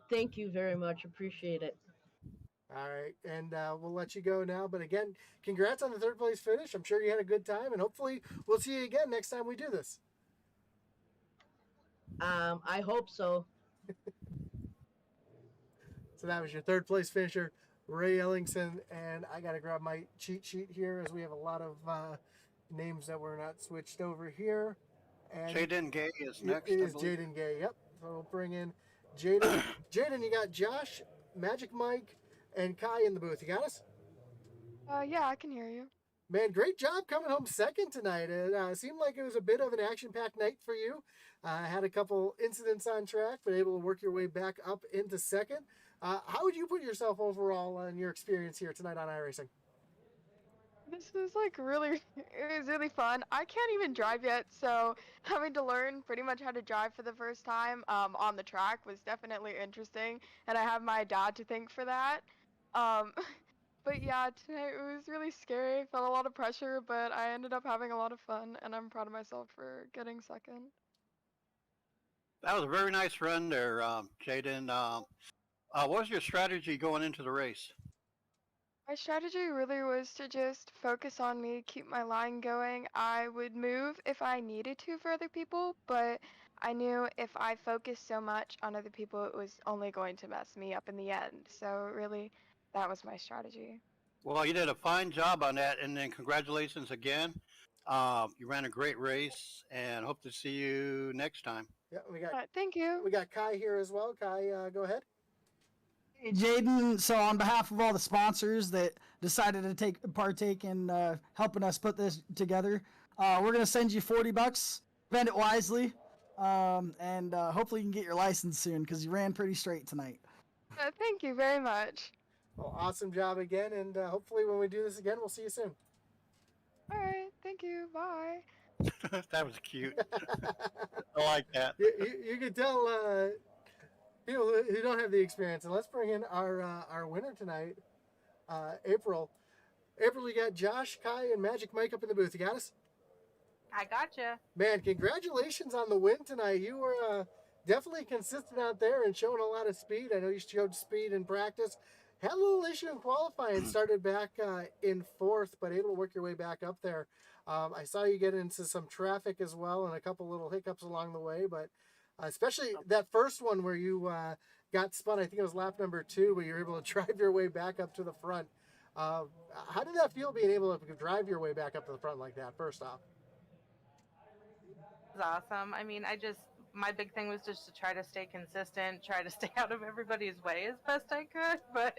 Thank you very much. Appreciate it. All right, and we'll let you go now. But again, congrats on the third place finish. I'm sure you had a good time, and hopefully we'll see you again next time we do this. I hope so. So that was your third place finisher, Ray Ellingson. And I got to grab my cheat sheet here as we have a lot of names that were not switched over here. And Jaden Gay is next. It I is believe. Jaden Gay. Yep. So we'll bring in Jaden. Jaden, you got Josh, Magic Mike, and Kai in the booth. You got us? Yeah, I can hear you. Man, great job coming home second tonight. It seemed like it was a bit of an action-packed night for you. Had a couple incidents on track, but able to work your way back up into second. How would you put yourself overall in your experience here tonight on iRacing? This is like really, it was really fun. I can't even drive yet, so having to learn pretty much how to drive for the first time on the track was definitely interesting, and I have my dad to thank for that. But yeah, tonight it was really scary. Felt a lot of pressure, but I ended up having a lot of fun, and I'm proud of myself for getting second. That was a very nice run there, Jaden. What was your strategy going into the race? My strategy really was to just focus on me, keep my line going. I would move if I needed to for other people, but I knew if I focused so much on other people, it was only going to mess me up in the end. So really, that was my strategy. Well, you did a fine job on that, and then congratulations again. You ran a great race, and hope to see you next time. Yeah, Thank you. we got Kai here as well. Kai, go ahead. Hey, Jaden, so on behalf of all the sponsors that decided to partake in helping us put this together, we're going to send you $40. Spend it wisely, and hopefully you can get your license soon because you ran pretty straight tonight. Thank you very much. Well, awesome job again, and hopefully when we do this again, we'll see you soon. All right, thank you. Bye. That was cute. I like that. You can tell people who don't have the experience. And let's bring in our winner tonight, April. April, you got Josh, Kai, and Magic Mike up in the booth. You got us? I gotcha. Man, congratulations on the win tonight. You were definitely consistent out there and showing a lot of speed. I know you showed speed in practice. Had a little issue in qualifying, started back in fourth, but able to work your way back up there. I saw you get into some traffic as well and a couple little hiccups along the way, but especially that first one where you got spun, I think it was lap number 2, where you were able to drive your way back up to the front. How did that feel, being able to drive your way back up to the front like that, first off? It was awesome. I mean, my big thing was just to try to stay consistent, try to stay out of everybody's way as best I could. But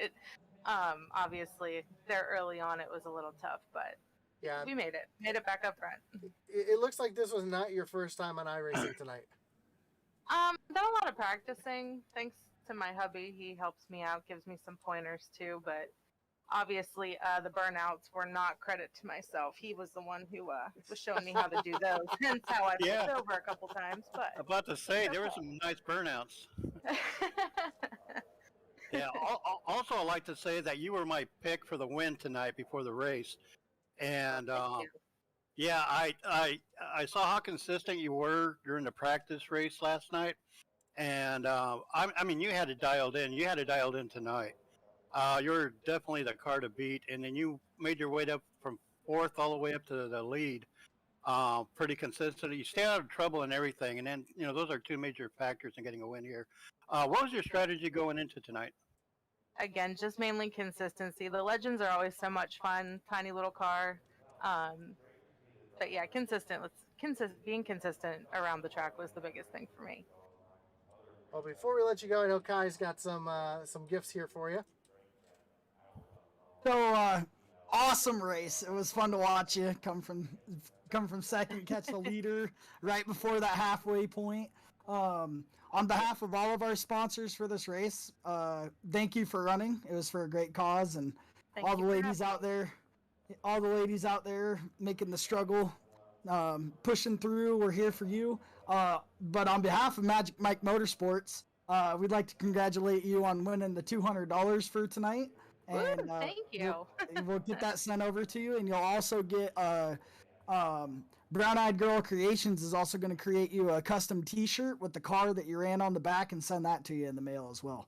obviously, there early on, it was a little tough, but yeah, we made it back up front. It looks like this was not your first time on iRacing tonight. Done a lot of practicing. Thanks to my hubby, he helps me out, gives me some pointers too. But obviously, the burnouts were not credit to myself. He was the one who was showing me how to do those. Hence how I flipped over a couple times. But About to say, there were some nice burnouts. Yeah. Also, I'd like to say that you were my pick for the win tonight before the race, and yeah, I saw how consistent you were during the practice race last night, and I mean, you had it dialed in. You had it dialed in tonight. You're definitely the car to beat, and then you made your way up from fourth all the way up to the lead. Pretty consistent. You stay out of trouble and everything, and then those are two major factors in getting a win here. What was your strategy going into tonight? Again, just mainly consistency. The Legends are always so much fun. Tiny little car. But yeah, being consistent around the track was the biggest thing for me. Well, before we let you go, I know Kai's got some gifts here for you. So, awesome race. It was fun to watch you come from second, catch the leader right before that halfway point. On behalf of all of our sponsors for this race, thank you for running. It was for a great cause, and all the ladies out there making the struggle, pushing through. We're here for you. But on behalf of Magic Mike Motorsports, we'd like to congratulate you on winning the $200 for tonight. And Woo, thank you. we'll get that sent over to you, and you'll also get Brown Eyed Girl Creations is also going to create you a custom T-shirt with the car that you ran on the back and send that to you in the mail as well.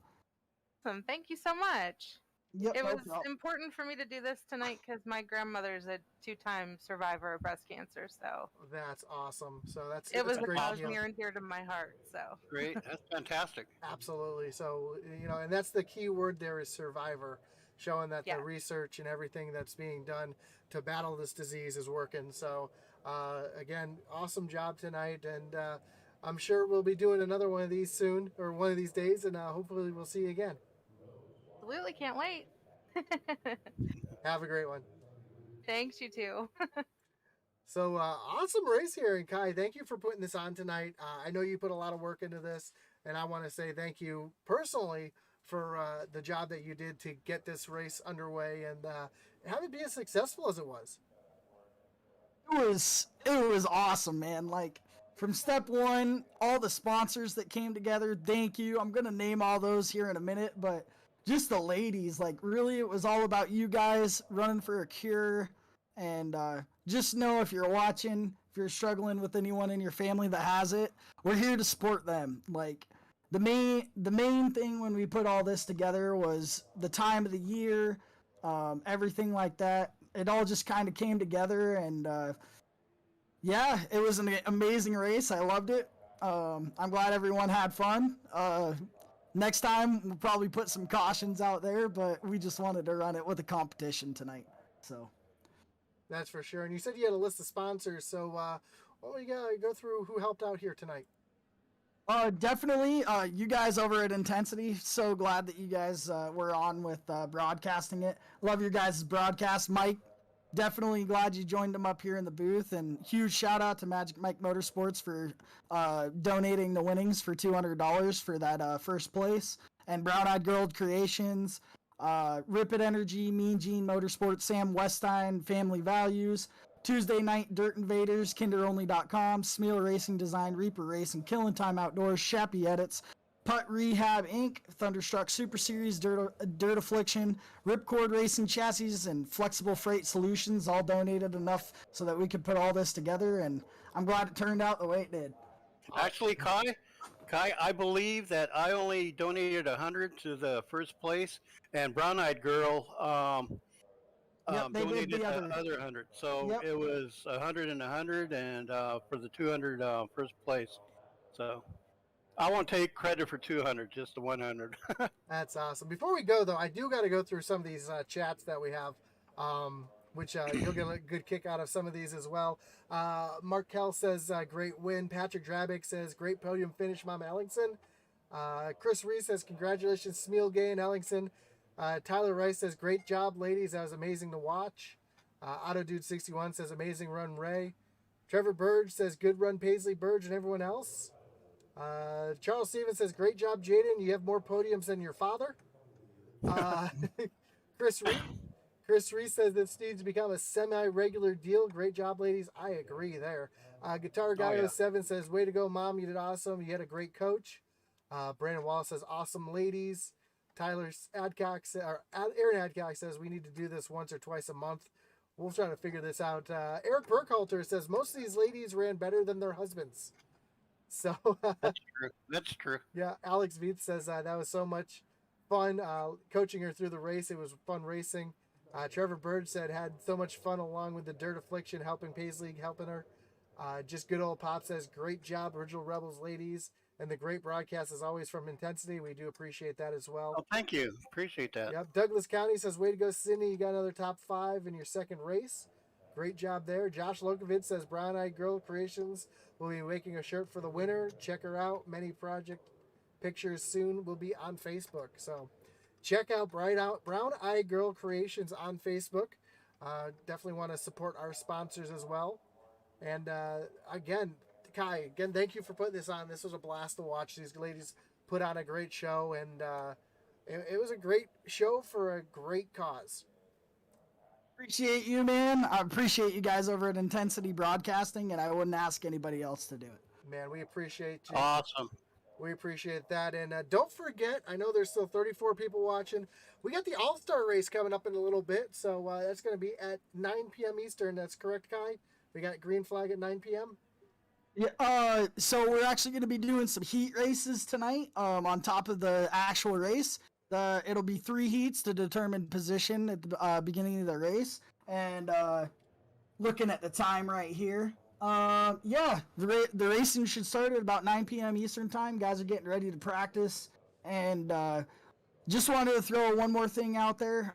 Awesome. Thank you so much. Yep, It no was problem. important for me to do this tonight because my grandmother's a 2-time survivor of breast cancer, so That's awesome. So that's it was that's a great deal. near and dear to my heart. So Great. That's fantastic. Absolutely. So, and that's the key word there is survivor, showing that Yeah. the research and everything that's being done to battle this disease is working. So, again, awesome job tonight. And I'm sure we'll be doing another one of these soon or one of these days. And hopefully we'll see you again. absolutely can't wait. Have a great one. Thanks, you too. So, awesome race here. And Kai, thank you for putting this on tonight. I know you put a lot of work into this. And I want to say thank you personally for the job that you did to get this race underway and have it be as successful as it was. It was awesome, man. Like from step one, all the sponsors that came together, thank you. I'm gonna name all those here in a minute, but just the ladies, like really it was all about you guys running for a cure. And just know if you're watching, if you're struggling with anyone in your family that has it, we're here to support them. Like the main thing when we put all this together was the time of the year, everything like that. It all just kind of came together, and yeah, it was an amazing race. I loved it. I'm glad everyone had fun. Next time we'll probably put some cautions out there, but we just wanted to run it with a competition tonight. So That's for sure. And you said you had a list of sponsors. So why don't we go through who helped out here tonight? Definitely, you guys over at Intensity. So glad that you guys were on with broadcasting it. Love your guys' broadcast. Mike, definitely glad you joined them up here in the booth. And huge shout out to Magic Mike Motorsports for donating the winnings for $200 for that first place. And Brown Eyed Girl Creations, Rip It Energy, Mean Gene Motorsports, Sam Westine, Family Values, Tuesday Night Dirt Invaders, KinderOnly.com, Smeal Racing Design, Reaper Racing, Killin' Time Outdoors, Shappy Edits, Putt Rehab Inc., Thunderstruck Super Series, Dirt Affliction, Ripcord Racing Chassis, and Flexible Freight Solutions all donated enough so that we could put all this together, and I'm glad it turned out the way it did. Actually, Kai, I believe that I only donated 100 to the first place, and Brown Eyed Girl Yep, they did donated the the other. other 100. So Yep. it was 100 and 100, and for the 200 first place. So I won't take credit for 200, just the 100. That's awesome. Before we go, though, I do got to go through some of these chats that we have, which you'll get a good kick out of some of these as well. Mark Kell says, great win. Patrick Drabick says, great podium finish, Mama Ellingson. Chris Reese says, congratulations, Smealgay and Ellingson. Tyler Rice says, great job, ladies. That was amazing to watch. AutoDude61 says, amazing run, Ray. Trevor Burge says, good run, Paisley, Burge, and everyone else. Charles Stevens says, great job, Jaden. You have more podiums than your father. Chris Reese says, this needs to become a semi-regular deal. Great job, ladies. I agree there. Guitar Guy 07 says, way to go, Mom. You did awesome. You had a great coach. Brandon Wallace says, awesome, ladies. Aaron Adcock says, we need to do this once or twice a month. We'll try to figure this out. Eric Burkhalter says, most of these ladies ran better than their husbands. So That's true. That's true. yeah, Alex Veith says that was so much fun coaching her through the race. It was fun racing. Trevor Bird said had so much fun along with the Dirt Affliction, helping Paisley, helping her. Just good old Pop says, great job, Original Rebels ladies. And the great broadcast is always from Intensity. We do appreciate that as well. Oh, thank you. Appreciate that. Yep. Douglas County says, way to go, Sydney. You got another top 5 in your second race. Great job there. Josh Lokovitz says, Brown Eyed Girl Creations will be making a shirt for the winner. Check her out. Many project pictures soon will be on Facebook. So check out Brown Eyed Girl Creations on Facebook. Definitely want to support our sponsors as well. And again, Kai, thank you for putting this on. This was a blast to watch. These ladies put on a great show, and it was a great show for a great cause. Appreciate you, man. I appreciate you guys over at Intensity Broadcasting, and I wouldn't ask anybody else to do it. Man, we appreciate you. Awesome. We appreciate that. And don't forget, I know there's still 34 people watching. We got the All-Star race coming up in a little bit. So that's going to be at 9 p.m. Eastern. That's correct, Kai? We got green flag at 9 p.m.? Yeah, so we're actually going to be doing some heat races tonight on top of the actual race. It'll be 3 heats to determine position at the beginning of the race. And looking at the time right here, yeah, the racing should start at about 9 p.m. Eastern time. Guys are getting ready to practice. And just wanted to throw one more thing out there.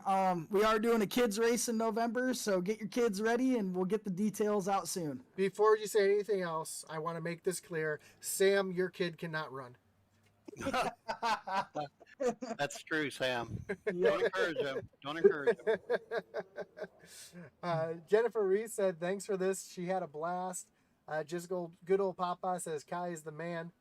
We are doing a kids race in November, so get your kids ready and we'll get the details out soon. Before you say anything else, I want to make this clear. Sam, your kid cannot run. That's true, Sam. Don't encourage him. Don't encourage him. Jennifer Reese said, thanks for this. She had a blast. Good old Papa says, Kai is the man.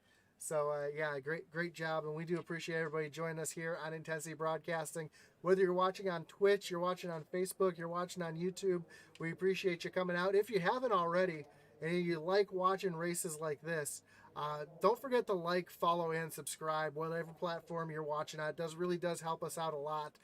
So, yeah, great job. And we do appreciate everybody joining us here on Intensity Broadcasting. Whether you're watching on Twitch, you're watching on Facebook, you're watching on YouTube, we appreciate you coming out. If you haven't already and you like watching races like this, don't forget to like, follow, and subscribe, whatever platform you're watching on. It really does help us out a lot.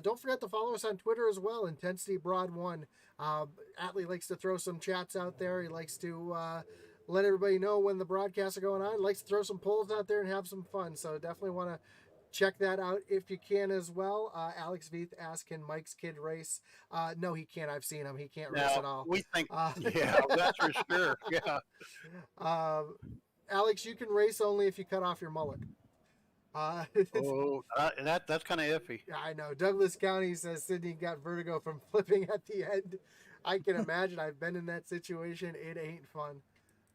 Don't forget to follow us on Twitter as well, Intensity Broad 1. Atlee likes to throw some chats out there. He likes to let everybody know when the broadcasts are going on. He likes to throw some polls out there and have some fun. So definitely want to check that out if you can as well. Alex Veith asked, can Mike's kid race? No, he can't. I've seen him. He can't race at all. We think, yeah, that's for sure. Yeah. Alex, you can race only if you cut off your mullet. That's kind of iffy. Yeah, I know. Douglas County says Sydney got vertigo from flipping at the end. I can imagine. I've been in that situation. It ain't fun.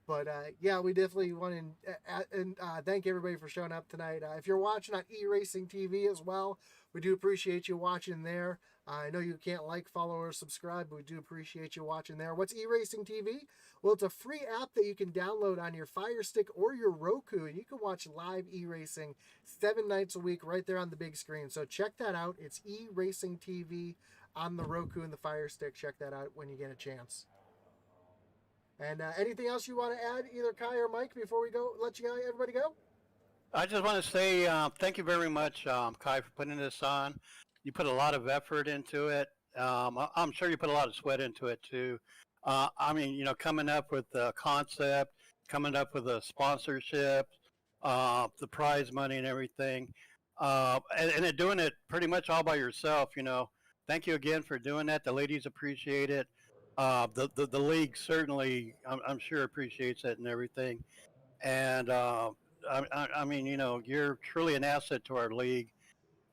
But yeah, we definitely want to thank everybody for showing up tonight. If you're watching on eRacing TV as well, we do appreciate you watching there. I know you can't like, follow, or subscribe, but we do appreciate you watching there. What's eRacing TV? Well, it's a free app that you can download on your Fire Stick or your Roku, and you can watch live eRacing 7 nights a week right there on the big screen. So check that out. It's eRacing TV on the Roku and the Fire Stick. Check that out when you get a chance. And anything else you want to add, either Kai or Mike, before we go? Let you everybody go. I just want to say thank you very much, Kai, for putting this on. You put a lot of effort into it. I'm sure you put a lot of sweat into it too. I mean, coming up with the concept, coming up with the sponsorship, the prize money and everything, and doing it pretty much all by yourself. Thank you again for doing that. The ladies appreciate it. The league certainly, I'm sure, appreciates it and everything. And I mean, you're truly an asset to our league,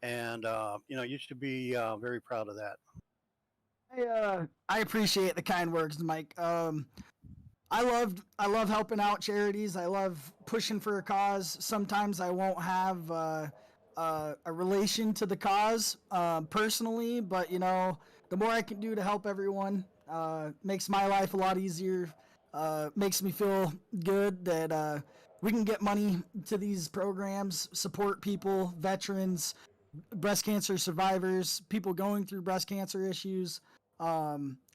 and you should be very proud of that. I appreciate the kind words, Mike. I love helping out charities. I love pushing for a cause. Sometimes I won't have a relation to the cause personally, but the more I can do to help everyone makes my life a lot easier. Makes me feel good that we can get money to these programs, support people, veterans, breast cancer survivors, people going through breast cancer issues,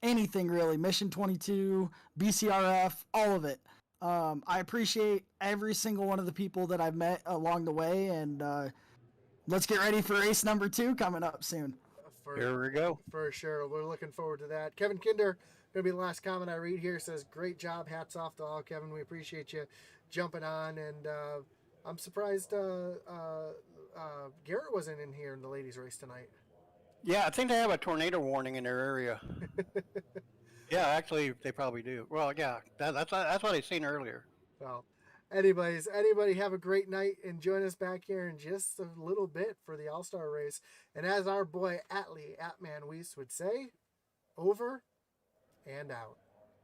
anything really, Mission 22, BCRF, all of it. I appreciate every single one of the people that I've met along the way, and let's get ready for race number 2 coming up soon. Here we go. For sure. We're looking forward to that. Kevin Kinder, going to be the last comment I read here, says, great job. Hats off to all, Kevin. We appreciate you jumping on, and I'm surprised Garrett wasn't in here in the ladies' race tonight. Yeah, I think they have a tornado warning in their area. Yeah, actually, they probably do. Well, yeah, that's what I seen earlier. Well, anybody have a great night, and join us back here in just a little bit for the All-Star race. And as our boy Atlee, Atman Weiss would say, over and out.